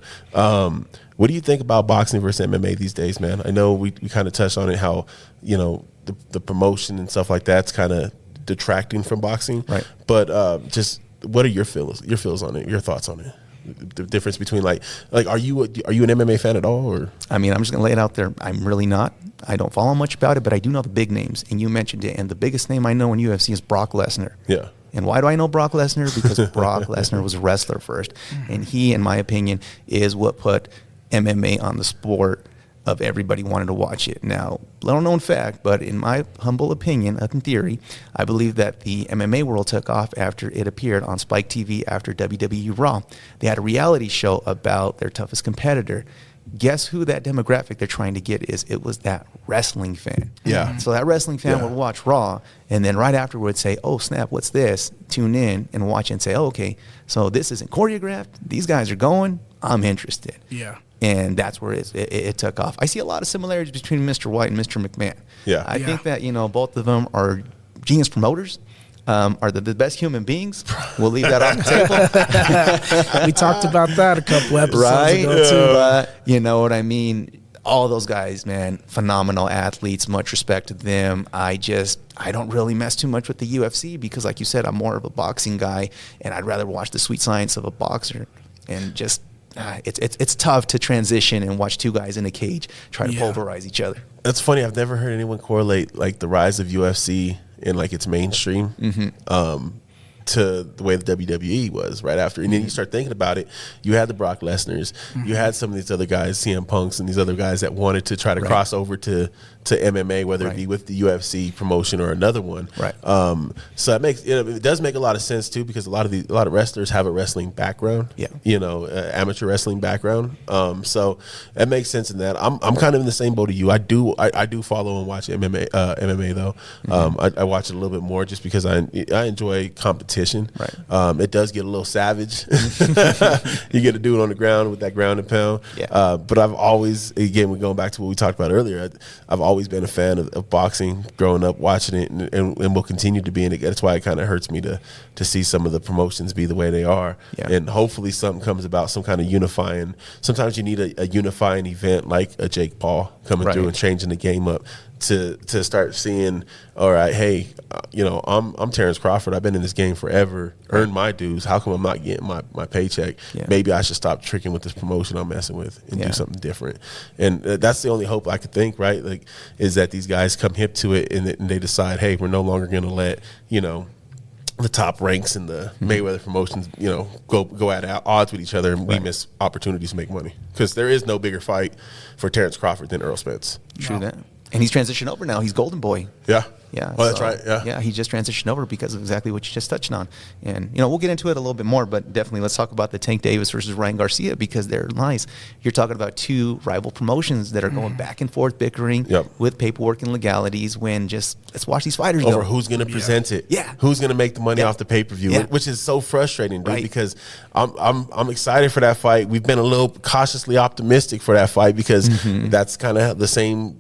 What do you think about boxing versus MMA these days, man? I know we kind of touched on it, how the promotion and stuff like that's kind of detracting from boxing, right? But just what are your feels on it? Your thoughts on it? The difference between like are you an MMA fan at all? Or I mean, I'm just gonna lay it out there. I'm really not. I don't follow much about it, but I do know the big names, and you mentioned it. And the biggest name I know in UFC is Brock Lesnar. Yeah. And why do I know Brock Lesnar? Because Brock Lesnar was a wrestler first. And he, in my opinion, is what put MMA on the sport of everybody wanting to watch it. Now, little known fact, but in my humble opinion, in theory, I believe that the MMA world took off after it appeared on Spike TV after WWE Raw. They had a reality show about their toughest competitor. Guess who that demographic they're trying to get is? It was that wrestling fan. Yeah. So that wrestling fan would watch Raw, and then right afterwards say, oh, snap, what's this? Tune in and watch it and say, oh, okay, so this isn't choreographed. These guys are going. I'm interested. Yeah. And that's where it took off. I see a lot of similarities between Mr. White and Mr. McMahon. Yeah. I think that, both of them are genius promoters. Are the best human beings? We'll leave that on the table. We talked about that a couple episodes ago too. But you know what I mean? All those guys, man, phenomenal athletes. Much respect to them. I don't really mess too much with the UFC because, like you said, I'm more of a boxing guy, and I'd rather watch the sweet science of a boxer. And just it's tough to transition and watch two guys in a cage try to pulverize each other. That's funny. I've never heard anyone correlate like the rise of UFC in like its mainstream to the way the WWE was right after. And then you start thinking about it, you had the Brock Lesnar's, you had some of these other guys, CM Punks and these other guys that wanted to try to cross over to MMA, whether it be with the UFC promotion or another one. Right. So it does make a lot of sense too, because a lot of wrestlers have a wrestling background. Yeah. Amateur wrestling background. So it makes sense in that. I'm kind of in the same boat as you. I do follow and watch MMA though. I watch it a little bit more just because I enjoy competition. Right. It does get a little savage. You get to do it on the ground with that ground and pound. Yeah. But I've always, again, we're going back to what we talked about earlier. I've always been a fan of boxing, growing up watching it, and will continue to be. And that's why it kind of hurts me to see some of the promotions be the way they are. Yeah. And hopefully something comes about, some kind of unifying. Sometimes you need a unifying event like a Jake Paul coming through and changing the game up to start seeing, all right, hey, I'm Terrence Crawford. I've been in this game forever, earned my dues. How come I'm not getting my paycheck? Yeah. Maybe I should stop tricking with this promotion I'm messing with and do something different. And that's the only hope I could think, right? Like, is that these guys come hip to it and they decide, hey, we're no longer going to let, the top ranks in the Mayweather promotions, go at odds with each other, and we miss opportunities to make money. Because there is no bigger fight for Terrence Crawford than Earl Spence. True that. And he's transitioned over now. He's Golden Boy. Yeah. Yeah. Oh, that's right. Yeah. Yeah, he just transitioned over because of exactly what you just touched on. And, we'll get into it a little bit more, but definitely let's talk about the Tank Davis versus Ryan Garcia, because they're nice. You're talking about two rival promotions that are going back and forth bickering with paperwork and legalities when let's watch these fighters over go. who's going to present it. Yeah. Who's going to make the money off the pay-per-view, which is so frustrating, dude, because I'm excited for that fight. We've been a little cautiously optimistic for that fight because that's kind of the same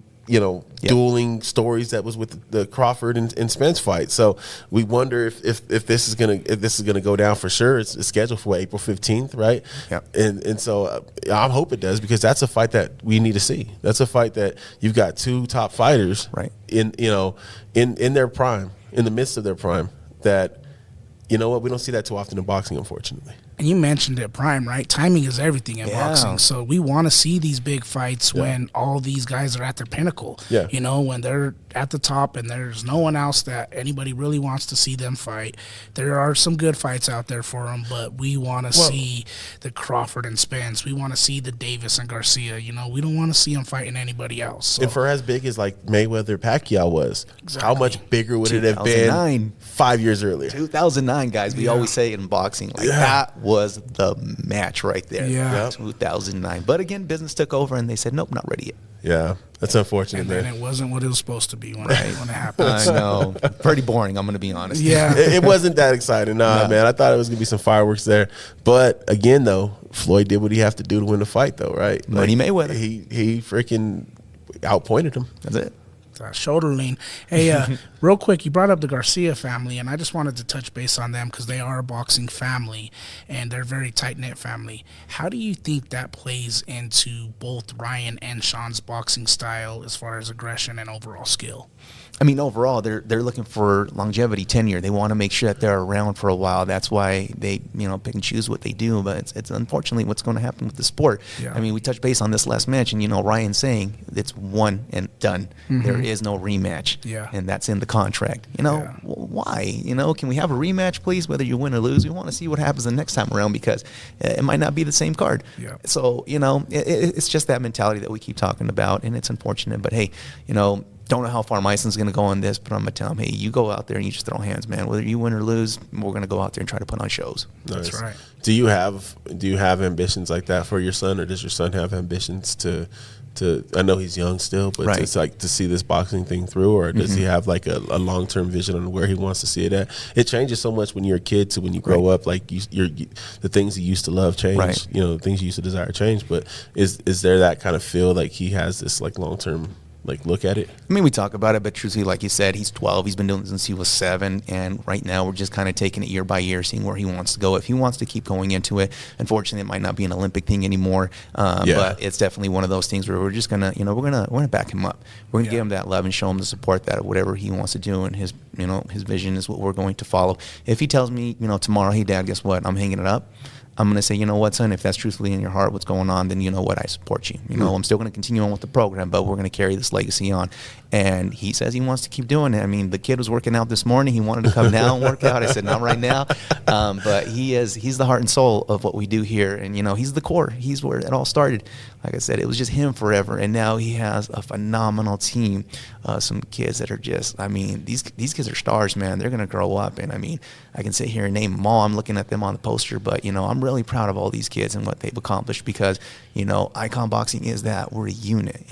dueling stories that was with the Crawford and Spence fight. So we wonder if this is gonna go down for sure. It's scheduled for April 15th, right? Yeah. And so I hope it does, because that's a fight that we need to see. That's a fight that you've got two top fighters, right, in their prime, in the midst of their prime. That we don't see that too often in boxing, unfortunately. And you mentioned it, prime, right? Timing is everything in boxing. So we want to see these big fights when all these guys are at their pinnacle. Yeah. When they're at the top and there's no one else that anybody really wants to see them fight. There are some good fights out there for them, but we want to see the Crawford and Spence. We want to see the Davis and Garcia. We don't want to see them fighting anybody else. So. And for as big as like Mayweather Pacquiao was, how much bigger would it have been 5 years earlier? 2009, guys. We always say in boxing, that was the match right there. Yeah. 2009. But again, business took over and they said, nope, not ready yet. Yeah, that's unfortunate, man. And it wasn't what it was supposed to be when it happened. I know. Pretty boring, I'm going to be honest. Yeah. It wasn't that exciting. Nah, man. I thought it was going to be some fireworks there. But again, though, Floyd did what he had to do to win the fight, though, right? Money Mayweather. He freaking outpointed him. That's it. Shoulder lean. Hey, real quick, you brought up the Garcia family, and I just wanted to touch base on them because they are a boxing family, and they're a very tight-knit family. How do you think that plays into both Ryan and Sean's boxing style as far as aggression and overall skill? I mean, overall, they're looking for longevity, tenure. They want to make sure that they're around for a while. That's why they, pick and choose what they do. But it's unfortunately what's going to happen with the sport. Yeah. I mean, we touched base on this last match, and Ryan saying it's one and done. There is no rematch. Yeah. And that's in the contract. Why? Can we have a rematch, please? Whether you win or lose, we want to see what happens the next time around because it might not be the same card. Yeah. So it's just that mentality that we keep talking about, and it's unfortunate. But hey, don't know how far Myson's going to go on this, but I'm going to tell him, hey, you go out there and you just throw hands, man. Whether you win or lose, we're going to go out there and try to put on shows. Nice. That's right. Do you have ambitions like that for your son, or does your son have ambitions to I know he's young still, but it's like to see this boxing thing through, or does he have like a long-term vision on where he wants to see it at? It changes so much when you're a kid to when you grow up. Like the things you used to love change, the things you used to desire change. But is there that kind of feel like he has this like long-term look at it? I mean, we talk about it, but truthfully, like you said, he's 12. He's been doing this since he was 7, and right now we're just kind of taking it year by year, seeing where he wants to go. If he wants to keep going into it, unfortunately, it might not be an Olympic thing anymore. But it's definitely one of those things where we're just gonna, we're gonna back him up. We're gonna give him that love and show him the support that whatever he wants to do, and his vision is what we're going to follow. If he tells me, tomorrow, hey, Dad, guess what? I'm hanging it up. I'm going to say, what, son, if that's truthfully in your heart, what's going on, then you know what, I support you. I'm still going to continue on with the program, but we're going to carry this legacy on. And he says he wants to keep doing it. I mean, the kid was working out this morning. He wanted to come down and work out. I said, not right now. But he's the heart and soul of what we do here. And, he's the core. He's where it all started. Like I said, it was just him forever. And now he has a phenomenal team. Some kids that are just, these kids are stars, man. They're going to grow up. And, I can sit here and name them all. I'm looking at them on the poster. But, I'm really proud of all these kids and what they've accomplished because, Icon Boxing is that. We're a unit,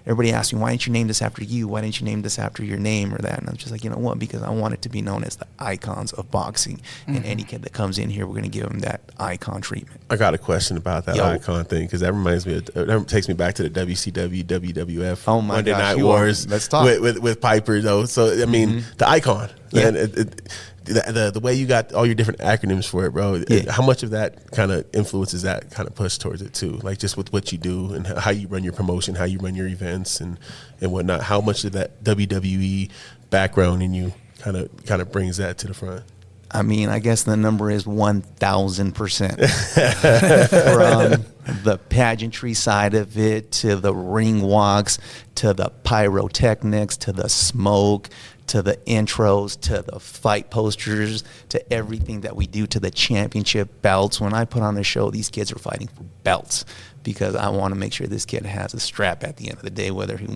Everybody asks me, why didn't you name this after you? Why didn't you name this after your name or that? And I'm just like, what? Because I want it to be known as the icons of boxing. And any kid that comes in here, we're going to give them that icon treatment. I got a question about that icon thing because that reminds me that takes me back to the WCW, WWF Monday Night Wars. Let's talk. With Piper, though. So, the icon. And the way you got all your different acronyms for it, bro, how much of that kind of influences that kind of push towards it too? Like just with what you do and how you run your promotion, how you run your events and whatnot. How much of that WWE background in you kind of brings that to the front? I mean, I guess the number is 1,000%. From the pageantry side of it, to the ring walks, to the pyrotechnics, to the smoke, to the intros, to the fight posters, to everything that we do, to the championship belts. When I put on a show, these kids are fighting for belts because I want to make sure this kid has a strap at the end of the day, whether he,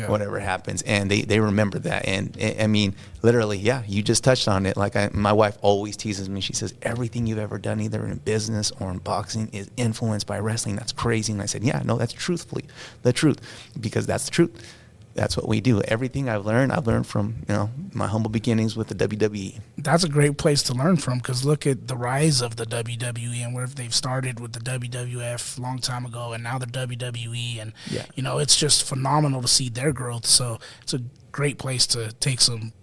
whatever happens. And they remember that. And I mean, literally, you just touched on it. Like my wife always teases me. She says, everything you've ever done, either in business or in boxing, is influenced by wrestling. That's crazy. And I said, yeah, no, that's truthfully the truth, because that's the truth. That's what we do. Everything I've learned from, my humble beginnings with the WWE. That's a great place to learn from, because look at the rise of the WWE and where they've started with the WWF a long time ago, and now the WWE. And, it's just phenomenal to see their growth. So it's a great place to take some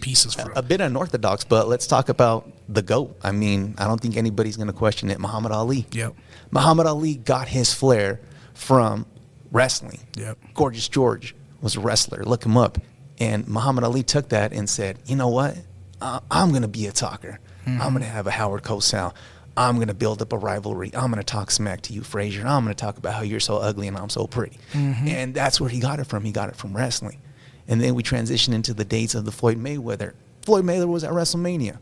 pieces from. A bit unorthodox, but let's talk about the GOAT. I mean, I don't think anybody's going to question it. Muhammad Ali. Yep. Muhammad Ali got his flair from wrestling. Yep. Gorgeous George was a wrestler. Look him up. And Muhammad Ali took that and said, you know what? I'm going to be a talker. Mm-hmm. I'm going to have a Howard Cosell. I'm going to build up a rivalry. I'm going to talk smack to you, Frazier. I'm going to talk about how you're so ugly and I'm so pretty. Mm-hmm. And that's where he got it from. He got it from wrestling. And then we transitioned into the days of the Floyd Mayweather. Floyd Mayweather was at WrestleMania.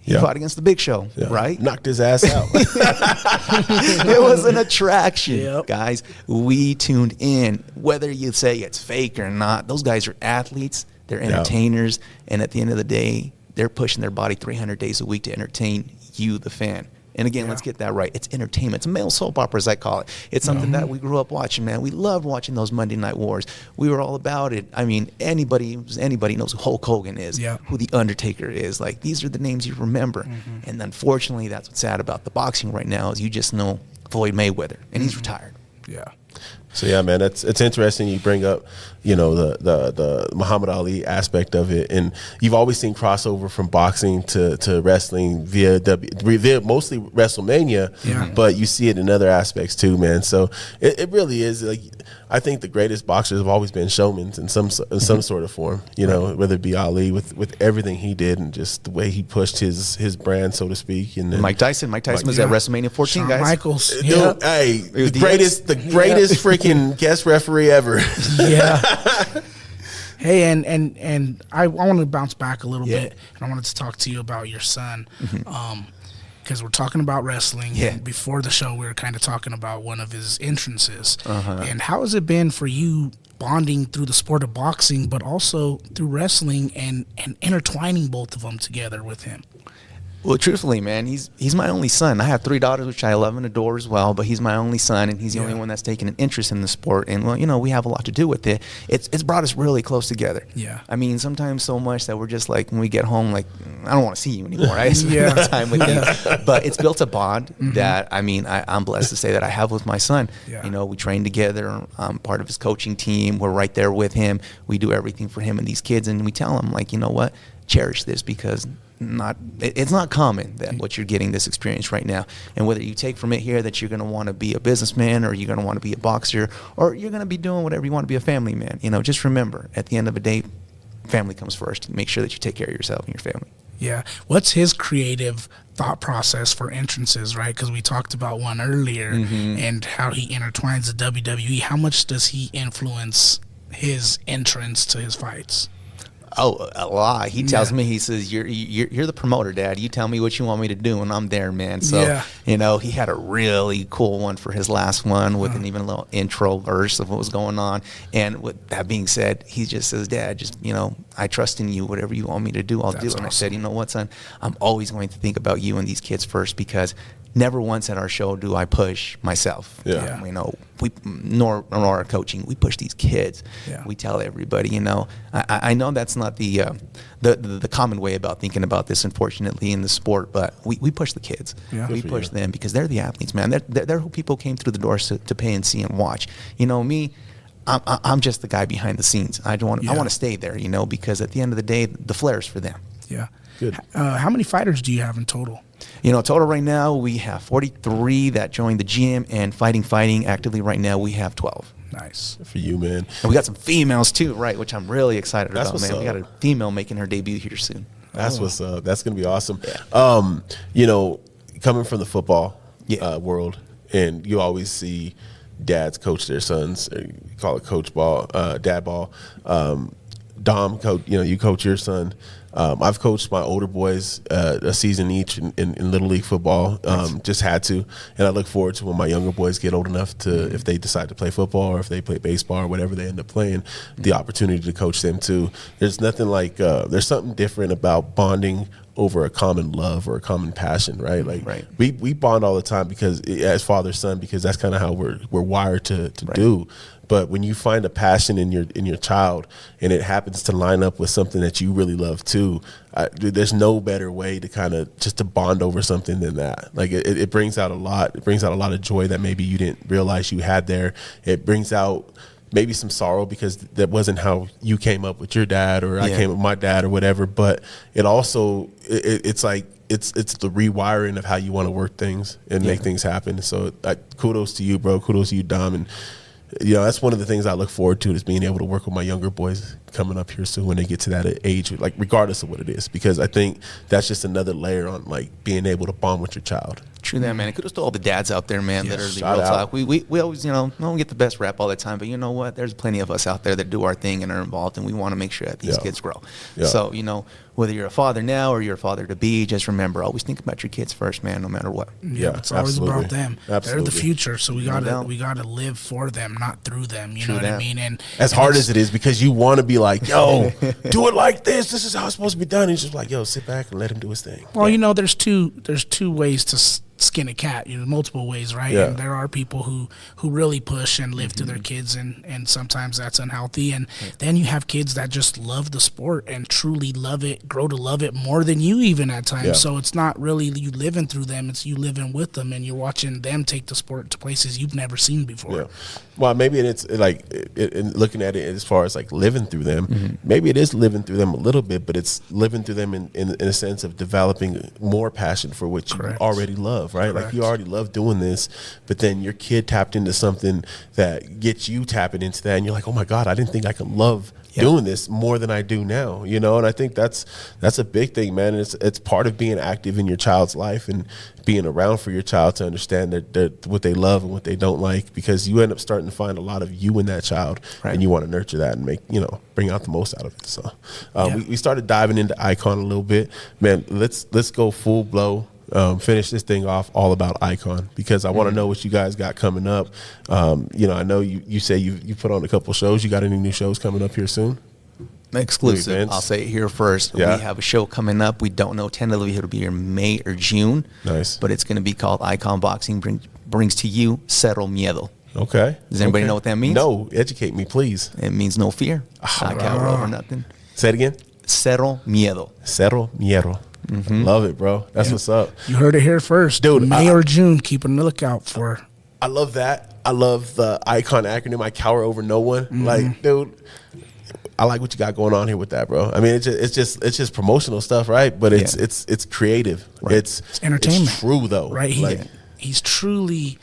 He fought against the Big Show, right? Knocked his ass out. It was an attraction, guys. We tuned in. Whether you say it's fake or not, those guys are athletes. They're entertainers. And at the end of the day, they're pushing their body 300 days a week to entertain you, the fan. And again, let's get that right. It's entertainment. It's a male soap opera, as I call it. It's something that we grew up watching, man. We loved watching those Monday Night Wars. We were all about it. I mean, anybody knows who Hulk Hogan is, who The Undertaker is. Like, these are the names you remember. Mm-hmm. And unfortunately, that's what's sad about the boxing right now, is you just know Floyd Mayweather, and he's retired. Yeah. So yeah, man, it's interesting you bring up, the Muhammad Ali aspect of it, and you've always seen crossover from boxing to wrestling via mostly WrestleMania, but you see it in other aspects too, man. So it really is like, I think the greatest boxers have always been showmen in some sort of form, whether it be Ali with everything he did and just the way he pushed his brand, so to speak. And then Mike Tyson was at WrestleMania 14, Shawn guys. Michaels, dude, hey, the greatest freaking guest referee ever. Yeah. Hey, and I want to bounce back a little bit, and I wanted to talk to you about your son, because we're talking about wrestling. And before the show, we were kind of talking about one of his entrances. And how has it been for you bonding through the sport of boxing, but also through wrestling and intertwining both of them together with him? Well, truthfully, man, he's my only son. I have 3 daughters, which I love and adore as well, but he's my only son, and he's the only one that's taken an interest in the sport. And, well, we have a lot to do with it. It's brought us really close together. Yeah. I mean, sometimes so much that we're just like, when we get home, like, I don't want to see you anymore. I spend no time with you. But it's built a bond that, I mean, I'm blessed to say that I have with my son. Yeah. We train together. I'm part of his coaching team. We're right there with him. We do everything for him and these kids, and we tell him, like, you know what? Cherish this, because it's not common that what you're getting this experience right now. And whether you take from it here that you're going to want to be a businessman, or you're going to want to be a boxer, or you're going to be doing whatever you want to be, a family man, just remember, at the end of the day, family comes first. Make sure that you take care of yourself and your family. Yeah. What's his creative thought process for entrances, right? Because we talked about one earlier, and how he intertwines the WWE. How much does he influence his entrance to his fights? Oh, a lot. He tells me, he says, you're the promoter, Dad. You tell me what you want me to do, and I'm there, man. So, he had a really cool one for his last one with an even a little intro verse of what was going on. And with that being said, he just says, Dad, just, I trust in you. Whatever you want me to do, I'll do. And awesome. I said, you know what, son? I'm always going to think about you and these kids first, because never once at our show do I push myself. Yeah. We nor our coaching. We push these kids. Yeah. We tell everybody. I know that's not the common way about thinking about this, unfortunately, in the sport. But we push the kids. Yeah. We push them, because they're the athletes, man. They're who people came through the doors to pay and see and watch. Me, I'm just the guy behind the scenes. I want to stay there, you know, because at the end of the day, the flair's for them. Yeah. Good. How many fighters do you have in total? You know, total right now we have 43 that joined the gym, and fighting actively right now we have 12. Nice. Good for you, man. And we got some females too, right? Which I'm really excited That's about, what's man. We up. got a female making her debut here soon. That's what's up. That's gonna be awesome. Yeah. You know, coming from the football Yeah. world, and you always see dads coach their sons. Or you call it coach ball, dad ball. Dom, coach. You know, you coach your son. I've coached my older boys a season each in Little League football. Just had to, and I look forward to when my younger boys get old enough to, if they decide to play football or if they play baseball or whatever they end up playing, the opportunity to coach them too. There's nothing like there's something different about bonding over a common love or a common passion, right? Like we bond all the time because as father son, because that's kind of how we're wired to do. But when you find a passion in your child and it happens to line up with something that you really love too, there's no better way to kind of just to bond over something than that. Like it brings out a lot. It brings out a lot of joy that maybe you didn't realize you had there. It brings out maybe some sorrow because that wasn't how you came up with your dad or I came up with my dad or whatever. But it also it's like it's the rewiring of how you want to work things and make things happen. So kudos to you, bro. Kudos to you, Dom. And you know, that's one of the things I look forward to is being able to work with my younger boys coming up here soon when they get to that age, like regardless of what it is, because I think that's just another layer on like being able to bond with your child. True that, man. And kudos to all the dads out there, man, that are the real out. talk. We always, you know, don't get the best rap all the time, but you know what? There's plenty of us out there that do our thing and are involved, and we want to make sure that these kids grow. Yeah. So, you know, whether you're a father now or you're a father to be, just remember, always think about your kids first, man, no matter what. Yeah, it's always about them. Absolutely. They're the future, so we gotta live for them, not through them. You know what I mean? And as hard as it is, because you want to be like, yo, do it like this. This is how it's supposed to be done. And it's just like, yo, sit back and let him do his thing. Well, you know, there's two ways to skin a cat, you know, multiple ways, right? Yeah. And there are people who really push and live through their kids, and sometimes that's unhealthy. And then you have kids that just love the sport and truly love it, grow to love it more than you even at times. Yeah. So it's not really you living through them, it's you living with them, and you're watching them take the sport to places you've never seen before. Yeah. Well, maybe it's like looking at it as far as like living through them, maybe it is living through them a little bit, but it's living through them in a sense of developing more passion for what you already love, right? Correct. Like you already love doing this, but then your kid tapped into something that gets you tapping into that, and you're like, oh my God, I didn't think I could love doing this more than I do now, you know? And I think that's a big thing, man. And it's part of being active in your child's life and being around for your child to understand that what they love and what they don't like, because you end up starting to find a lot of you in that child, and you want to nurture that and bring out the most out of it. So we started diving into Icon a little bit, man. Let's go full blow. Finish this thing off all about Icon, because I want to know what you guys got coming up. You know, I know you say you put on a couple shows. You got any new shows coming up here soon? Exclusive. I'll say it here first. Yeah. We have a show coming up. We don't know tentatively if it'll be in May or June. Nice. But it's going to be called Icon Boxing brings to you Cero Miedo. Okay. Does anybody know what that means? No. Educate me, please. It means no fear. Not coward over nothing. Say it again. Cero Miedo. Cero Miedo. Love it, bro. That's what's up. You heard it here first. Dude, May or June, keep a lookout for. I love that. I love the Icon acronym. I cower over no one. Like, dude, I like what you got going on here with that, bro. I mean, it's just promotional stuff, right? But it's creative. Right. It's entertainment. It's true though, right? He's truly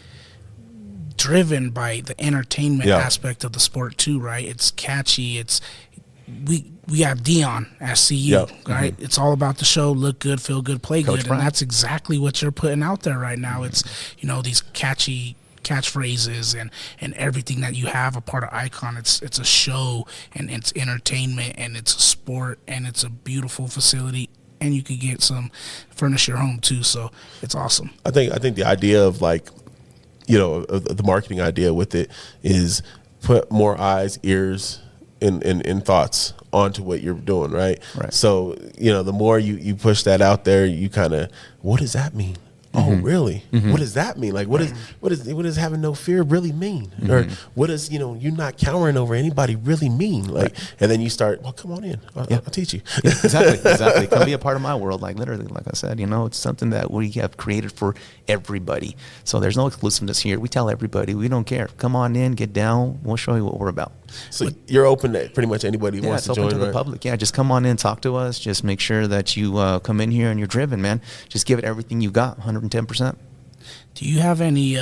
driven by the entertainment aspect of the sport too, right? It's catchy. We have Dion as CU, right? It's all about the show, look good, feel good, play Coach good, Brown. and that's exactly what you're putting out there right now. It's these catchy catchphrases and everything that you have a part of Icon. It's a show, and it's entertainment, and it's a sport, and it's a beautiful facility, and you could get some furnish your home too. So it's awesome. I think the idea of the marketing idea with it is put more eyes, ears, and thoughts onto what you're doing, right? Right. So, the more you push that out there, you kind of, what does that mean? Oh, really? What does that mean? Like, what does having no fear really mean? Or what does, you not cowering over anybody really mean? Like, and then you start, well, come on in. I'll teach you. Yeah, exactly. Come be a part of my world. Like, literally, like I said, it's something that we have created for everybody. So there's no exclusiveness here. We tell everybody, we don't care. Come on in, get down. We'll show you what we're about. So you're open to pretty much anybody who wants to join. It's open to the public. Yeah, just come on in, talk to us. Just make sure that you come in here and you're driven, man. Just give it everything you got, 110%. Do you have any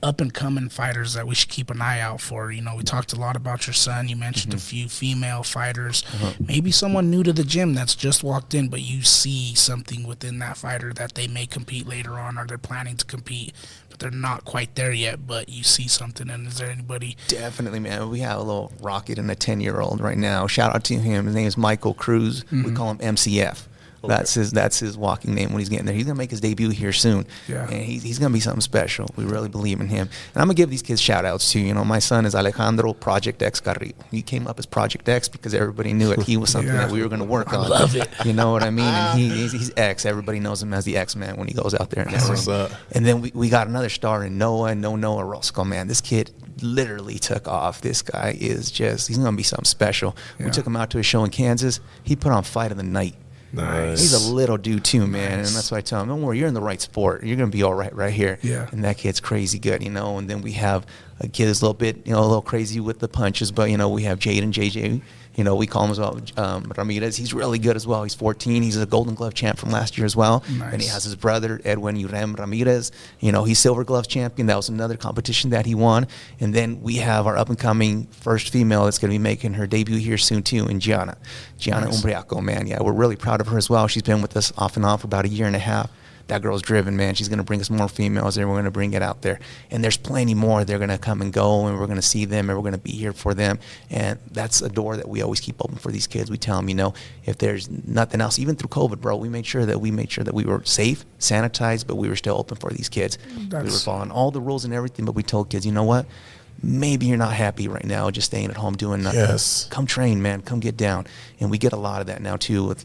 up-and-coming fighters that we should keep an eye out for? We talked a lot about your son. You mentioned a few female fighters. Maybe someone new to the gym that's just walked in, but you see something within that fighter that they may compete later on, or they're planning to compete, but they're not quite there yet, but you see something. And is there anybody? Definitely, man. We have a little rocket and a 10-year-old right now. Shout out to him. His name is Michael Cruz. We call him MCF. Okay. That's his walking name when he's getting there. He's gonna make his debut here soon, and he's gonna be something special. We really believe in him, and I'm gonna give these kids shout outs too. My son is Alejandro Project X Carrillo. He came up as Project X because everybody knew it. He was something that we were gonna work on. I love it. You know what I mean? And he's X. Everybody knows him as the X-Man when he goes out there. And then we got another star in Noah Orozco. Man, this kid literally took off. This guy is he's gonna be something special. We took him out to a show in Kansas. He put on Fight of the Night. Nice. He's a little dude too, man, and that's why I tell him, don't worry, you're in the right sport. You're gonna be all right here. Yeah. And that kid's crazy good, And then we have a kid who's a little bit, a little crazy with the punches, but we have Jaden JJ. We call him as well, Ramirez. He's really good as well. He's 14. He's a Golden Glove champ from last year as well. Nice. And he has his brother, Edwin Urem Ramirez. He's Silver Gloves champion. That was another competition that he won. And then we have our up-and-coming first female that's going to be making her debut here soon, too, in Gianna Nice. Umbriaco, man. Yeah, we're really proud of her as well. She's been with us off and on for about a year and a half. That girl's driven, man. She's going to bring us more females, and we're going to bring it out there. And there's plenty more. They're going to come and go, and we're going to see them, and we're going to be here for them. And that's a door that we always keep open for these kids. We tell them, if there's nothing else, even through COVID, bro, we made sure that we were safe, sanitized, but we were still open for these kids. We were following all the rules and everything, but we told kids, you know what? Maybe you're not happy right now just staying at home doing nothing. Yes. Come train, man. Come get down. And we get a lot of that now, too, with,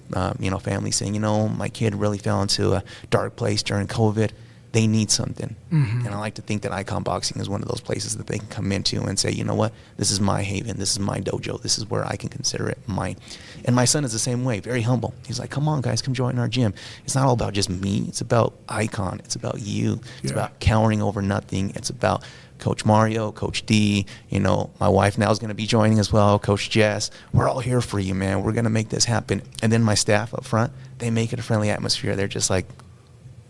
families saying, my kid really fell into a dark place during COVID. They need something. And I like to think that Icon Boxing is one of those places that they can come into and say, you know what? This is my haven. This is my dojo. This is where I can consider it mine. And my son is the same way, very humble. He's like, come on, guys, come join our gym. It's not all about just me. It's about Icon. It's about you. It's about cowering over nothing. It's about Coach Mario, Coach D, my wife now is going to be joining as well, Coach Jess. We're all here for you, man. We're going to make this happen. And then my staff up front, they make it a friendly atmosphere. They're just like,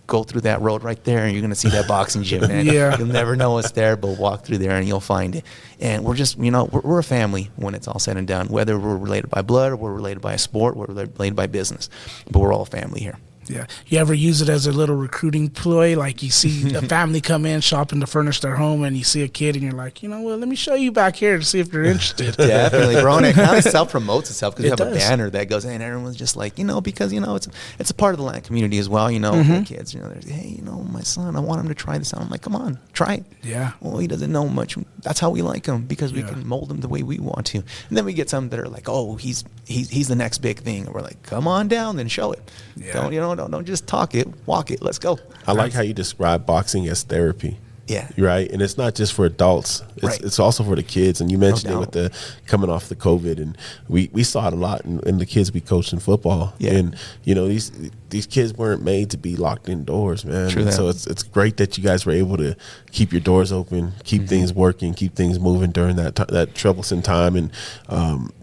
go through that road right there, and you're going to see that boxing gym, man. You'll never know it's there, but walk through there, and you'll find it. And we're just, we're a family when it's all said and done, whether we're related by blood or we're related by a sport, we're related by business. But we're all a family here. Yeah. You ever use it as a little recruiting ploy? Like you see a family come in shopping to furnish their home, and you see a kid, and you're like, let me show you back here to see if they're interested. Definitely, bro. And it kind of self-promotes itself because you have a banner that goes in, and everyone's just like, because, it's a part of the Latin community as well, for kids. There's, hey, my son, I want him to try this out. I'm like, come on, try it. Yeah. Well, he doesn't know much. That's how we like him, because we can mold him the way we want to. And then we get some that are like, oh, he's the next big thing. And we're like, come on down, then show it. Yeah. Don't just talk it, walk it. Let's go. I like how you describe boxing as therapy. Yeah. Right. And it's not just for adults. It's also for the kids. And you mentioned it with the coming off the COVID. And we saw it a lot in the kids we coached in football. Yeah. And, these kids weren't made to be locked indoors, man. True that. So it's great that you guys were able to keep your doors open, keep things working, keep things moving during that troublesome time. And,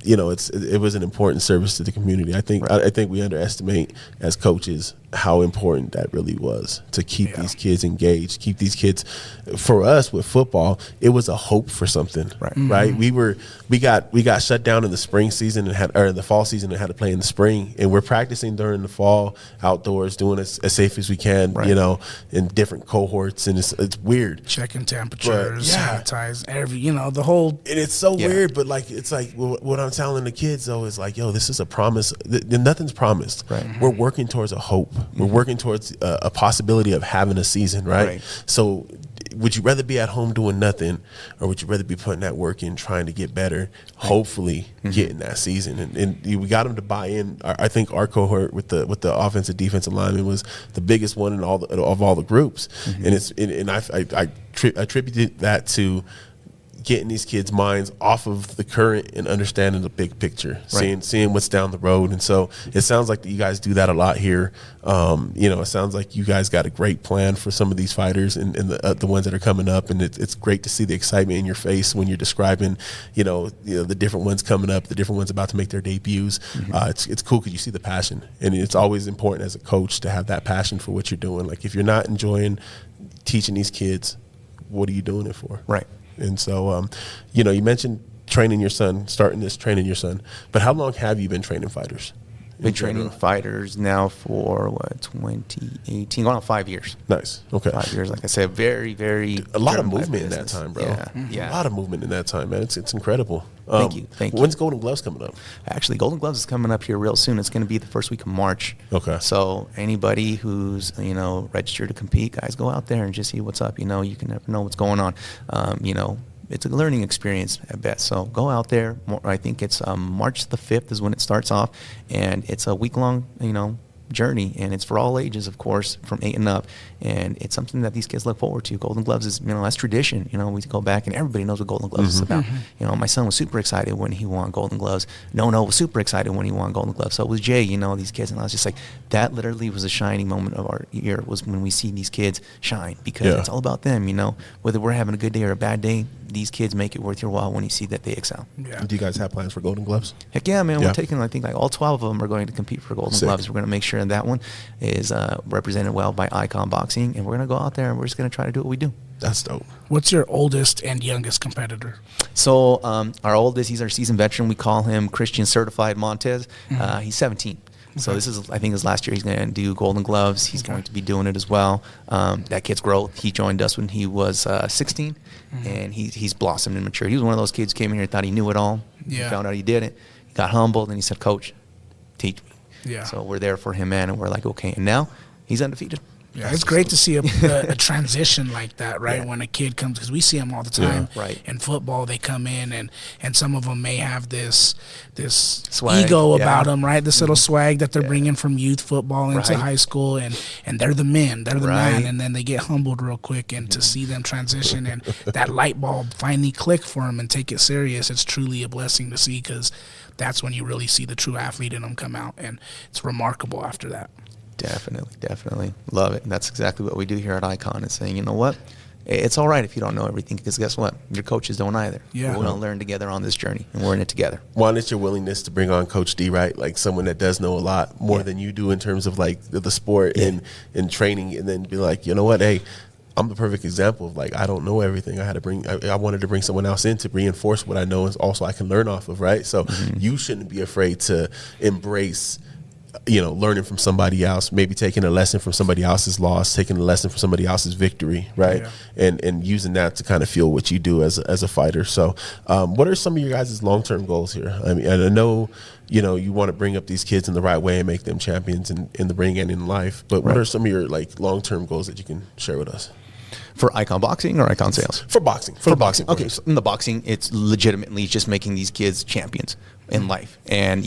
it was an important service to the community. I think we underestimate as coaches how important that really was to keep these kids engaged, keep these kids. For us with football, it was a hope for something, right? We got shut down in the spring season or in the fall season and had to play in the spring, and we're practicing during the fall outdoors, doing it as safe as we can, in different cohorts, and it's weird. Checking temperatures, sanitize the whole. And it's so weird, but it's like what I'm telling the kids though is like, yo, this is a promise. Nothing's promised. Right. We're working towards a hope. We're working towards a possibility of having a season, right? So would you rather be at home doing nothing, or would you rather be putting that work in, trying to get better, hopefully getting that season? And we got them to buy in. I think our cohort with the offensive defensive lineman was the biggest one in all the groups, and I attributed that to getting these kids' minds off of the current and understanding the big picture, seeing what's down the road. And so it sounds like you guys do that a lot here. It sounds like you guys got a great plan for some of these fighters and the ones that are coming up. And it's great to see the excitement in your face when you're describing, the different ones coming up, the different ones about to make their debuts. It's cool because you see the passion, and it's always important as a coach to have that passion for what you're doing. Like, if you're not enjoying teaching these kids, what are you doing it for? Right. And so, you mentioned training your son, training your son. But how long have you been training fighters? Been training fighters now for 2018, going on 5 years. Nice. Okay. 5 years, like I said, very, very. A lot of movement in that time, bro. Yeah. A lot of movement in that time, man. It's incredible. Thank you. When's Golden Gloves coming up? Actually, Golden Gloves is coming up here real soon. It's going to be the first week of March. Okay. So anybody who's registered to compete, guys, go out there and just see what's up. You can never know what's going on. It's a learning experience at best. So go out there. I think it's March the 5th is when it starts off, and it's a week-long, journey, and it's for all ages, of course, from 8 and up, and it's something that these kids look forward to. Golden Gloves is, that's tradition. We go back, and everybody knows what Golden Gloves is about. My son was super excited when he won Golden Gloves. No was super excited when he won Golden Gloves. So was Jay, these kids, and I was just like, that literally was a shining moment of our year, was when we see these kids shine, because it's all about them. Whether we're having a good day or a bad day, these kids make it worth your while when you see that they excel. Yeah. Do you guys have plans for Golden Gloves? Heck yeah, man. We're taking, I think, all 12 of them are going to compete for Golden Gloves. We're going to make sure that one is represented well by Icon Boxing, and we're going to go out there and we're just going to try to do what we do. That's dope. What's your oldest and youngest competitor? So our oldest, he's our seasoned veteran. We call him Christian Certified Montez. He's 17. So this is, I think, his last year. He's going to do Golden Gloves. He's going to be doing it as well. That kid's growth. He joined us when he was 16, and he's blossomed and matured. He was one of those kids who came in here and thought he knew it all. Yeah. He found out he didn't. He got humbled, and he said, "Coach, teach me." Yeah. So we're there for him, man, and we're like, okay. And now he's undefeated. Yeah, it's great to see a transition like that, right? Yeah. When a kid comes, because we see them all the time. Yeah, right. In football, they come in, and some of them may have this swag, ego about them, right? This little swag that they're bringing from youth football into high school, and they're the men, they're the man, and then they get humbled real quick. And to see them transition and that light bulb finally click for them and take it serious, it's truly a blessing to see, because that's when you really see the true athlete in them come out, and it's remarkable after that. Definitely. Love it. And that's exactly what we do here at Icon, is saying, you know what? It's all right if you don't know everything, because guess what? Your coaches don't either. Yeah. We're going to learn together on this journey, and we're in it together. One, it's your willingness to bring on Coach D, right? Like someone that does know a lot more than you do in terms of like the sport and training, and then be like, you know what? Hey, I'm the perfect example of like, I don't know everything. I wanted to bring someone else in to reinforce what I know, and also I can learn off of, right? So you shouldn't be afraid to embrace learning from somebody else, maybe taking a lesson from somebody else's loss, taking a lesson from somebody else's victory, right? Yeah. And using that to kind of fuel what you do as a fighter. So what are some of your guys' long-term goals here? I mean, and I know, you want to bring up these kids in the right way and make them champions in the ring and in life, but what are some of your like long-term goals that you can share with us? For Icon Boxing or Icon Sales? For boxing. For boxing. Okay, so in the boxing, it's legitimately just making these kids champions in life. And,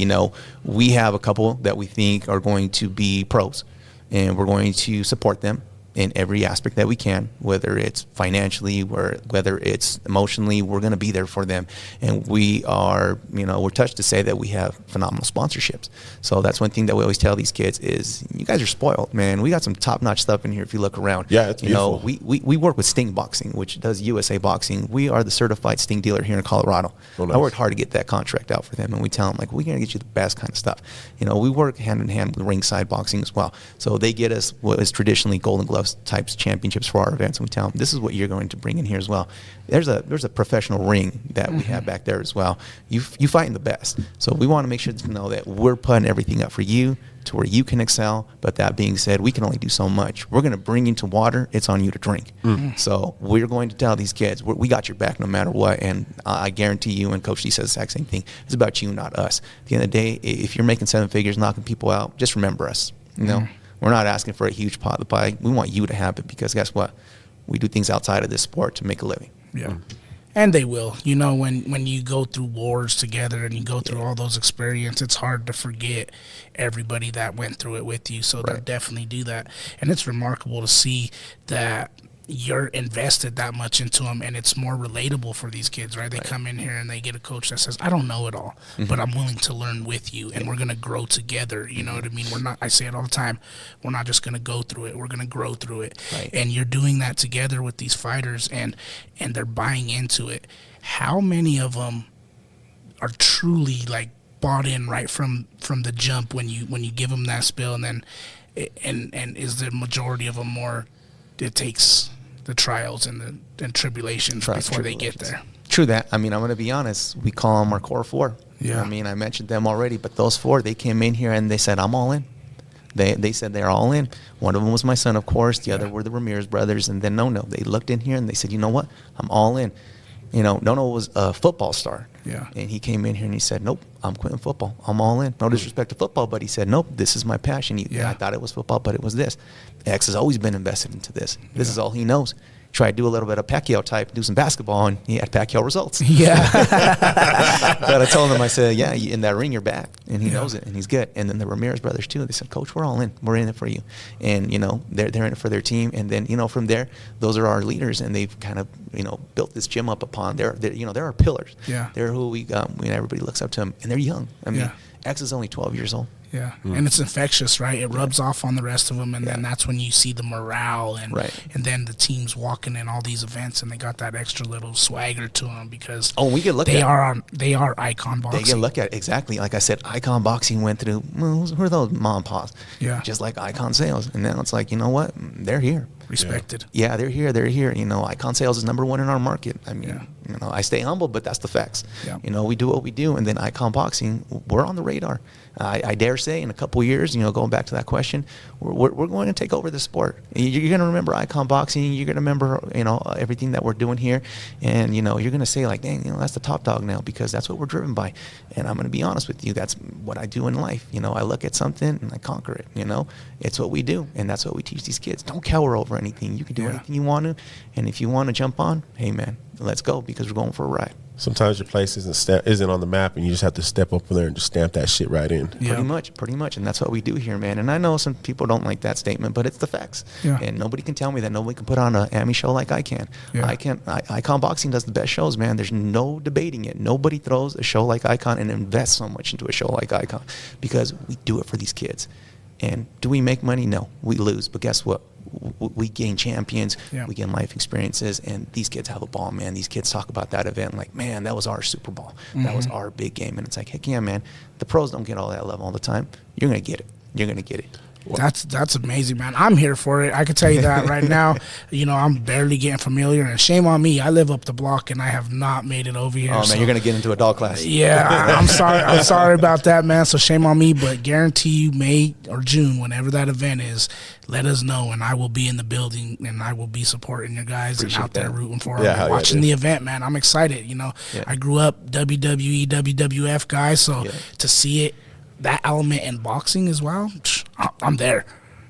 we have a couple that we think are going to be pros, and we're going to support them in every aspect that we can, whether it's financially or whether it's emotionally. We're going to be there for them. And we are, we're touched to say that we have phenomenal sponsorships. So that's one thing that we always tell these kids is, you guys are spoiled, man. We got some top-notch stuff in here if you look around. Yeah, it's beautiful. We work with Sting Boxing, which does USA Boxing. We are the certified Sting dealer here in Colorado. Oh, nice. I worked hard to get that contract out for them, and we tell them, like, we're going to get you the best kind of stuff. We work hand-in-hand with Ringside Boxing as well. So they get us what is traditionally Golden Gloves types championships for our events, and we tell them, this is what you're going to bring in here as well. There's a professional ring that we have back there as well. You fighting the best. So we want to make sure to know that we're putting everything up for you to where you can excel. But that being said, we can only do so much. We're going to bring you to water. It's on you to drink. So we're going to tell these kids, we got your back no matter what. And I guarantee you, and Coach D says the exact same thing, it's about you, not us. At the end of the day, if you're making 7 figures, knocking people out, just remember us. We're not asking for a huge pot of the pie. We want you to have it, because guess what? We do things outside of this sport to make a living. Yeah. And they will. You know, when you go through wars together and you go through all those experiences, it's hard to forget everybody that went through it with you. So they'll definitely do that. And it's remarkable to see that you're invested that much into them, and it's more relatable for these kids, right? They come in here and they get a coach that says, I don't know it all, but I'm willing to learn with you, and we're going to grow together. You know what I mean? We're not, I say it all the time, we're not just going to go through it. We're going to grow through it. And you're doing that together with these fighters, and they're buying into it. How many of them are truly like bought in right from the jump when you give them that spill, and then and is the majority of them more it takes the trials and the tribulations before they get there? True that. I mean, I'm going to be honest. We call them our core four. Yeah. I mean, I mentioned them already, but those four, they came in here and they said, I'm all in. They said they're all in. One of them was my son, of course. The other were the Ramirez brothers. And then Nono. They looked in here and they said, you know what? I'm all in. You know, Nono was a football star. Yeah. And he came in here and he said, nope, I'm quitting football. I'm all in. No disrespect to football, but he said, nope, this is my passion. I thought it was football, but it was this. X has always been invested into this. This is all he knows. Try to do a little bit of Pacquiao type, do some basketball, and he had Pacquiao results. Yeah. But I told him, I said, yeah, in that ring, you're back. And he knows it, and he's good. And then the Ramirez brothers, too, they said, Coach, we're all in. We're in it for you. And, you know, they're in it for their team. And then, you know, from there, those are our leaders, and they've kind of, you know, built this gym up upon. They're our pillars. Yeah. They're who everybody looks up to them, and they're young. I mean, X is only 12 years old. Yeah, and it's infectious, right? It rubs off on the rest of them, and then that's when you see the morale, and then the teams walking in all these events, and they got that extra little swagger to them because we get looked they at. are Icon Boxing. They get looked at, exactly. Like I said, Icon Boxing went through, who are those mom and pops? Yeah. Just like Icon Sales. And now it's like, you know what? They're here. Respected. Yeah, they're here. You know, Icon Sales is number one in our market. I mean, you know, I stay humble, but that's the facts. Yeah. You know, we do what we do, and then Icon Boxing, we're on the radar. I dare say in a couple of years, you know, going back to that question, we're going to take over the sport. You're going to remember Icon Boxing. You're going to remember, you know, everything that we're doing here. And, you know, you're going to say, like, dang, you know, that's the top dog now because that's what we're driven by. And I'm going to be honest with you. That's what I do in life. You know, I look at something and I conquer it. You know, it's what we do. And that's what we teach these kids. Don't cower over anything. You can do anything you want to. And if you want to jump on, hey, man, let's go because we're going for a ride. Sometimes your place isn't on the map, and you just have to step up there and just stamp that shit right in. Yeah. Pretty much, and that's what we do here, man. And I know some people don't like that statement, but it's the facts. Yeah. And nobody can tell me that nobody can put on an AMI show like I can. Yeah. Icon Boxing does the best shows, man. There's no debating it. Nobody throws a show like Icon and invests so much into a show like Icon because we do it for these kids. And do we make money? No, we lose. But guess what? We gain champions, we gain life experiences, and these kids have a ball, man. These kids talk about that event like, man, that was our Super Bowl. That was our big game. And it's like, heck yeah, man. The pros don't get all that love all the time. You're going to get it. You're going to get it. That's amazing, man. I'm here for it. I can tell you that right now. You know, I'm barely getting familiar, and shame on me. I live up the block, and I have not made it over here. Oh, man, you're going to get into a dog class. Yeah, I'm sorry. I'm sorry about that, man. So shame on me, but guarantee you May or June, whenever that event is, let us know, and I will be in the building, and I will be supporting you guys. Appreciate and out there rooting for them, watching the event, man. I'm excited. You know, I grew up WWE, WWF guy, so to see it, that element in boxing as well, I'm there.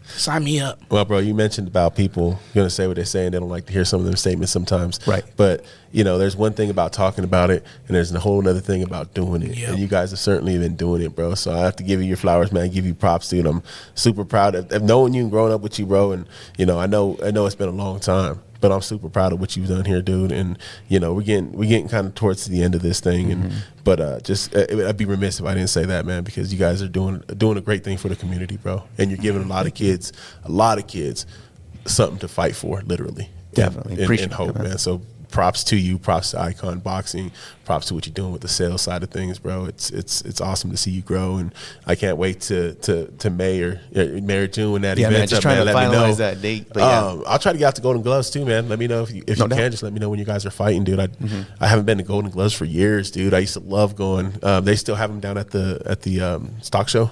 Sign me up. Well, bro, you mentioned about people going to say what they're saying. They don't like to hear some of them statements sometimes. Right. But, you know, there's one thing about talking about it, and there's a whole other thing about doing it. Yep. And you guys have certainly been doing it, bro. So I have to give you your flowers, man. Give you props, dude. I'm super proud of knowing you and growing up with you, bro. And, you know, I know it's been a long time, but I'm super proud of what you've done here, dude. And, you know, we're getting kind of towards the end of this thing. And but I'd be remiss if I didn't say that, man, because you guys are doing a great thing for the community, bro. And you're giving a lot of kids something to fight for, literally. Definitely. And hope, man. So props to you, props to Icon Boxing, props to what you're doing with the sales side of things, bro. It's awesome to see you grow, and I can't wait to May or June when that event's man, just up, trying man. to finalize that date. But I'll try to get out to Golden Gloves too, man. Let me know if you can. Just let me know when you guys are fighting, dude. I haven't been to Golden Gloves for years, dude. I used to love going. They still have them down at the stock show.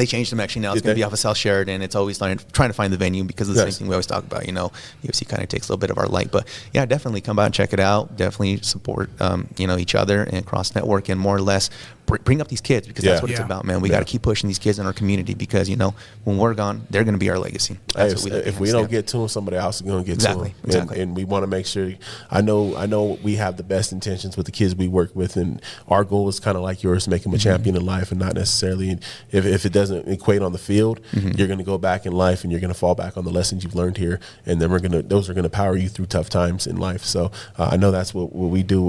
They changed them actually now. It's going to be off of South Sheridan. It's always trying to find the venue because of the same thing we always talk about. UFC kind of takes a little bit of our light, but yeah, definitely come by and check it out. Definitely support each other and Cross Network, and more or less bring up these kids, because that's what it's about, man. We got to keep pushing these kids in our community, because when we're gone, they're going to be our legacy. That's if we don't get to them, somebody else is going to get to them. Exactly. And we want to make sure. I know we have the best intentions with the kids we work with, and our goal is kind of like yours, make them a champion in life, and not necessarily if it doesn't equate on the field, you're going to go back in life and you're going to fall back on the lessons you've learned here, and then those are going to power you through tough times in life. So I know that's what we do.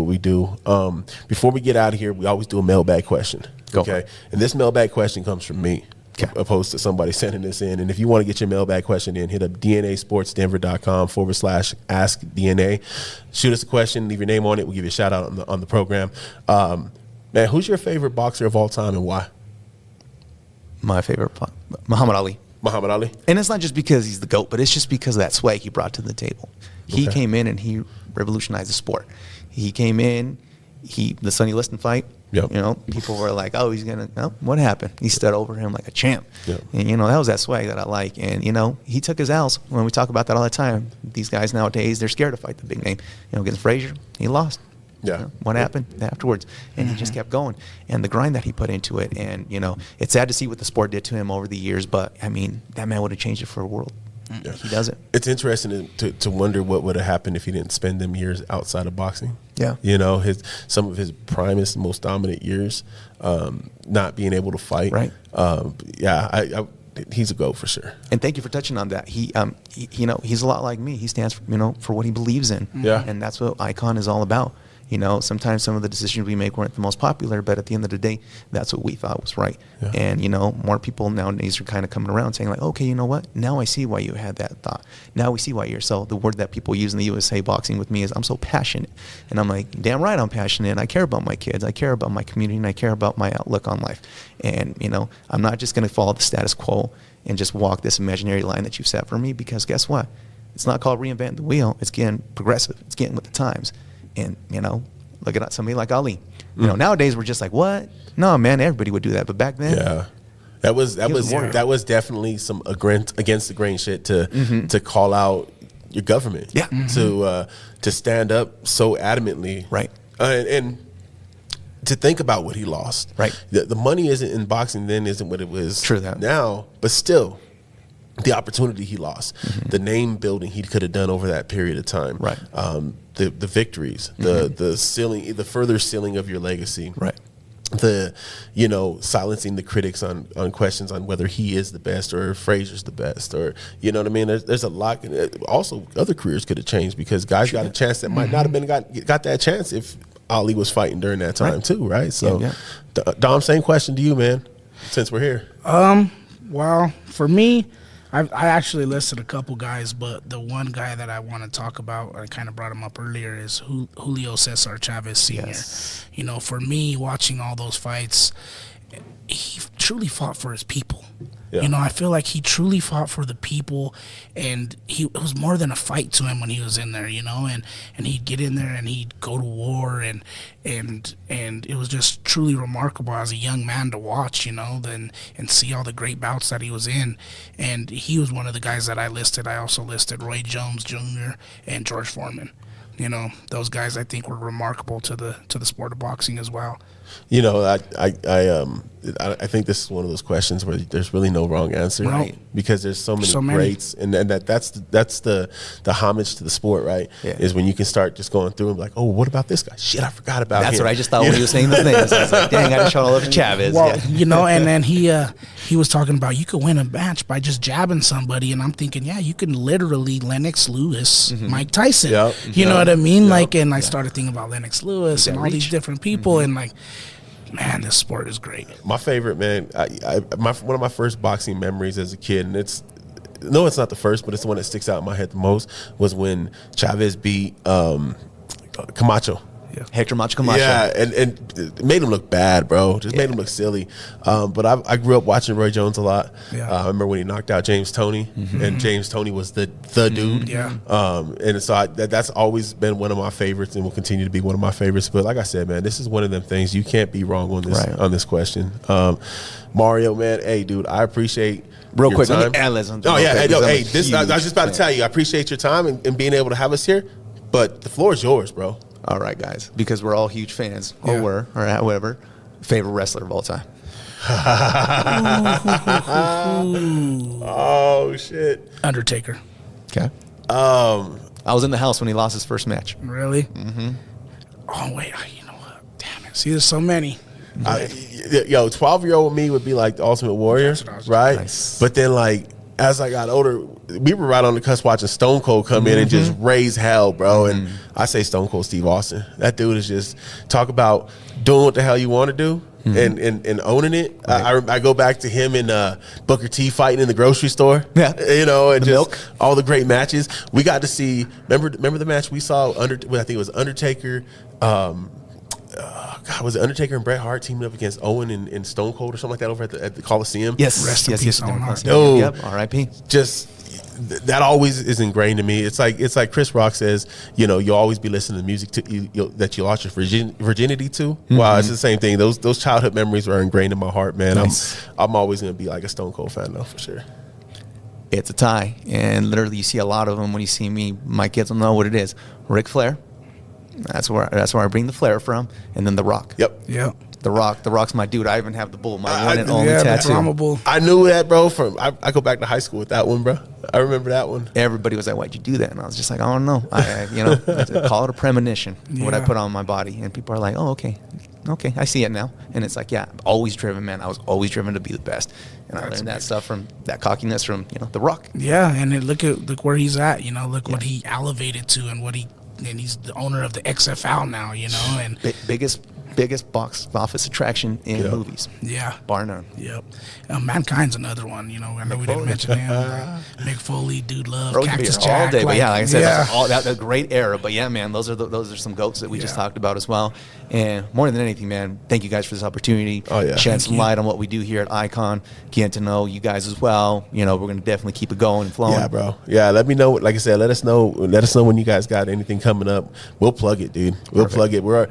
Before we get out of here, we always do a mailbag question. Okay, and this mailbag question comes from me, opposed to somebody sending this in. And if you want to get your mailbag question in, hit up DNASportsDenver.com/askDNA. Shoot us a question, leave your name on it. We'll give you a shout out on the program. Man, who's your favorite boxer of all time and why? My favorite, Muhammad Ali. Muhammad Ali? And it's not just because he's the GOAT, but it's just because of that swag he brought to the table. He came in and he revolutionized the sport. He came in, the Sonny Liston fight, people were like, oh, he's going to, what happened? He stood over him like a champ. Yep. And, that was that swag that I like. And, he took his L's. When we talk about that all the time, these guys nowadays, they're scared to fight the big name. Against Frazier, he lost. Yeah. What happened afterwards? And he just kept going. And the grind that he put into it. And, it's sad to see what the sport did to him over the years. But, that man would have changed it for the world. Yeah. He doesn't. It's interesting to wonder what would have happened if he didn't spend them years outside of boxing. Yeah. Some of his primest, most dominant years, not being able to fight. Right. He's a GOAT for sure. And thank you for touching on that. He's a lot like me. He stands for what he believes in. Yeah. And that's what Icon is all about. Sometimes some of the decisions we make weren't the most popular, but at the end of the day, that's what we thought was right. Yeah. And, more people nowadays are kind of coming around saying like, okay, you know what? Now I see why you had that thought. Now we see why the word that people use in the USA boxing with me is I'm so passionate. And I'm like, damn right I'm passionate. I care about my kids. I care about my community, and I care about my outlook on life. And, I'm not just going to follow the status quo and just walk this imaginary line that you've set for me, because guess what? It's not called reinventing the wheel. It's getting progressive. It's getting with the times. And, look at somebody like Ali. Nowadays we're just like, what? No, man, everybody would do that. But back then, yeah, that was definitely some against the grain shit to call out your government. Yeah, to stand up so adamantly, right, and to think about what he lost. Right, the money isn't in boxing then isn't what it was. True that. Now, but still, the opportunity he lost, the name building he could have done over that period of time, right. The victories, the ceiling, the further ceiling of your legacy, right. The silencing the critics on questions on whether he is the best or Frazier's the best, or you know what I mean. There's a lot. Also, other careers could have changed because guys got a chance that might not have been got that chance if Ali was fighting during that time too, right? So, Dom, same question to you, man. Since we're here, well, for me, I actually listed a couple guys, but the one guy that I want to talk about, I kind of brought him up earlier, is Julio Cesar Chavez Sr. Yes. For me, watching all those fights, he truly fought for his people. Yeah. I feel like he truly fought for the people, and it was more than a fight to him when he was in there, and he'd get in there and he'd go to war, and it was just truly remarkable as a young man to watch, and see all the great bouts that he was in. And he was one of the guys that I listed. I also listed Roy Jones Jr. and George Foreman. Those guys I think were remarkable to the sport of boxing as well. I think this is one of those questions where there's really no wrong answer, right? Because there's so many greats, and that's the homage to the sport, right? Yeah. Is when you can start just going through and be like, oh, what about this guy? Shit, I forgot about him. That's what I just thought when he was saying those names. I was like, dang, I just shot all over Chavez. Well, and then he was talking about you could win a match by just jabbing somebody, and I'm thinking, yeah, you can literally Lennox Lewis, Mike Tyson. Yep. You know what I mean? Yep. And I started thinking about Lennox Lewis and all these different people, and like, man, this sport is great. My favorite, man, one of my first boxing memories as a kid, and it's not the first, but it's the one that sticks out in my head the most, was when Chavez beat Camacho Hector Macho Camacho. Yeah, and it made him look bad, bro. Just made him look silly. But I grew up watching Roy Jones a lot. Yeah. I remember when he knocked out James Toney, and James Toney was the dude. Yeah. And so that's always been one of my favorites, and will continue to be one of my favorites. But like I said, man, this is one of them things you can't be wrong on this on this question. Mario, man, hey, dude, I appreciate. Real your quick, time. let me add something. Oh yeah, real quick, hey, I was just about to tell you, I appreciate your time and being able to have us here. But the floor is yours, bro. All right, guys, because we're all huge fans, Yeah. or were, or however, favorite wrestler of all time. Oh shit. Undertaker. Okay. I was in the house when he lost his first match. Really? Mm-hmm. Oh wait, you know what? Damn it! See, there's so many. 12-year-old me would be like the Ultimate Warrior, right? Nice. But then, like, as I got older, we were right on the cusp watching Stone Cold come in and just raise hell, bro. And I say Stone Cold Steve Austin. That dude is just talk about doing what the hell you want to do. And owning it. Right. I go back to him and Booker T fighting in the grocery store. Yeah, you know, and the just milk. all the great matches we got to see. Remember the match we saw? I think it was Undertaker. God, was it Undertaker and Bret Hart teaming up against Owen and Stone Cold or something like that over at the Coliseum? Yes. Rest in peace, Owen Hart. Dude. Yep. R.I.P. Just that always is ingrained in me. It's like Chris Rock says, you know, you'll always be listening to music that you lost your virginity to. Wow, it's the same thing. Those childhood memories are ingrained in my heart, man. Nice. I'm always gonna be like a Stone Cold fan though, for sure. It's a tie, and literally you see a lot of them when you see me. My kids will know what it is. Ric Flair. That's where I bring the Flair from, and then The Rock. Yep. Yeah. The Rock's my dude. I even have the bull, my one and only Yeah, tattoo. Brahma Bull. I knew that, bro. I go back to high school with that one, bro. I remember that one. Everybody was like, "Why'd you do that?" And I was just like, "I don't know. I call it a premonition. What I Yeah. put on my body." And people are like, "Oh, okay, I see it now." And it's like, yeah, I'm always driven, man. I was always driven to be the best, and I learned that stuff from that cockiness from The Rock. Yeah, and then look where he's at. You know, look what he elevated to, and he's the owner of the XFL now. You know, and Biggest box office attraction in movies, yeah, bar none. yep. Mankind's another one. You know, I know we didn't mention him. Mick Foley, Dude Love, Bro, we could be Cactus here all Jack. day, but yeah, like I said, yeah. that's all that great era. But yeah, man, those are some goats that we just talked about as well. And more than anything, man, thank you guys for this opportunity. Oh, yeah. Shed some light on what we do here at Icon. Getting to know you guys as well. You know, we're gonna definitely keep it going and flowing. Yeah, bro. Yeah, let me know. Like I said, let us know when you guys got anything coming up. We'll plug it, dude. We'll plug it. We're,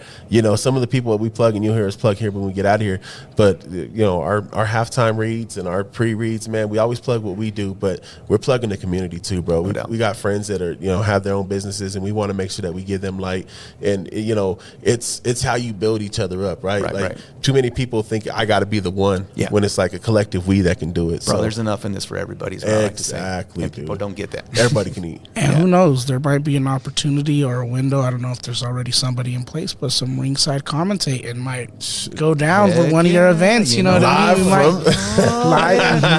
some of the people that we plug, and you'll hear us plug here when we get out of here. But our halftime reads and our pre-reads, man, we always plug what we do, but we're plugging the community too, bro. We got friends that are have their own businesses, and we want to make sure that we give them light. And it's how you build each other up, right? Right. Too many people think I got to be the one when it's like a collective we that can do it. Bro, so there's enough in this for everybody. Is what I like to say. Exactly, And people dude. don't get that. Everybody can eat. And who knows? There might be an opportunity or a window. I don't know if there's already somebody in place, but some ringside commentating might go down for one of your events. You know what I mean?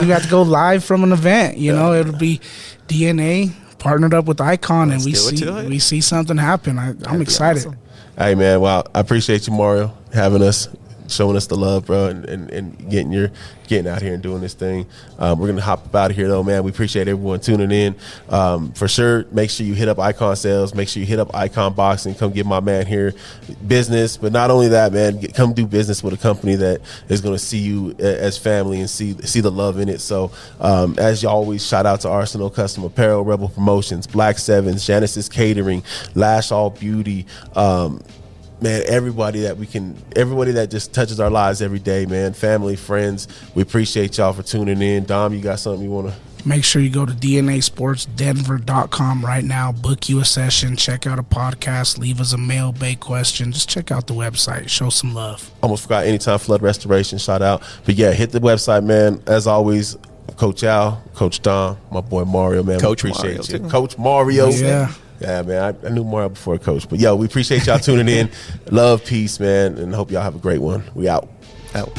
We have to go live from an event. It'll be DNA partnered up with Icon, and we see something happen. I'm excited. Awesome. Hey, man, well, I appreciate you, Mario, having us, showing us the love, bro, and getting out here and doing this thing. We're going to hop up out of here, though, man. We appreciate everyone tuning in. For sure, make sure you hit up Icon Sales. Make sure you hit up Icon Boxing. Come give my man here business. But not only that, man, come do business with a company that is going to see you as family and see the love in it. So, as you always, shout out to Arsenal Custom Apparel, Rebel Promotions, Black Sevens, Genesis Catering, Lash All Beauty, man, everybody that just touches our lives every day, man. Family, friends, we appreciate y'all for tuning in. Dom, you got something you want to? Make sure you go to DNASportsDenver.com right now. Book you a session. Check out a podcast. Leave us a mailbag question. Just check out the website. Show some love. Almost forgot Anytime Flood Restoration. Shout out. But yeah, hit the website, man. As always, Coach Al, Coach Dom, my boy Mario, man. Coach we appreciate Mario, you. too. Coach Mario. Yeah. Yeah, man. I knew Mario before Coach. But yo, we appreciate y'all tuning in. Love, peace, man. And hope y'all have a great one. We out. Out.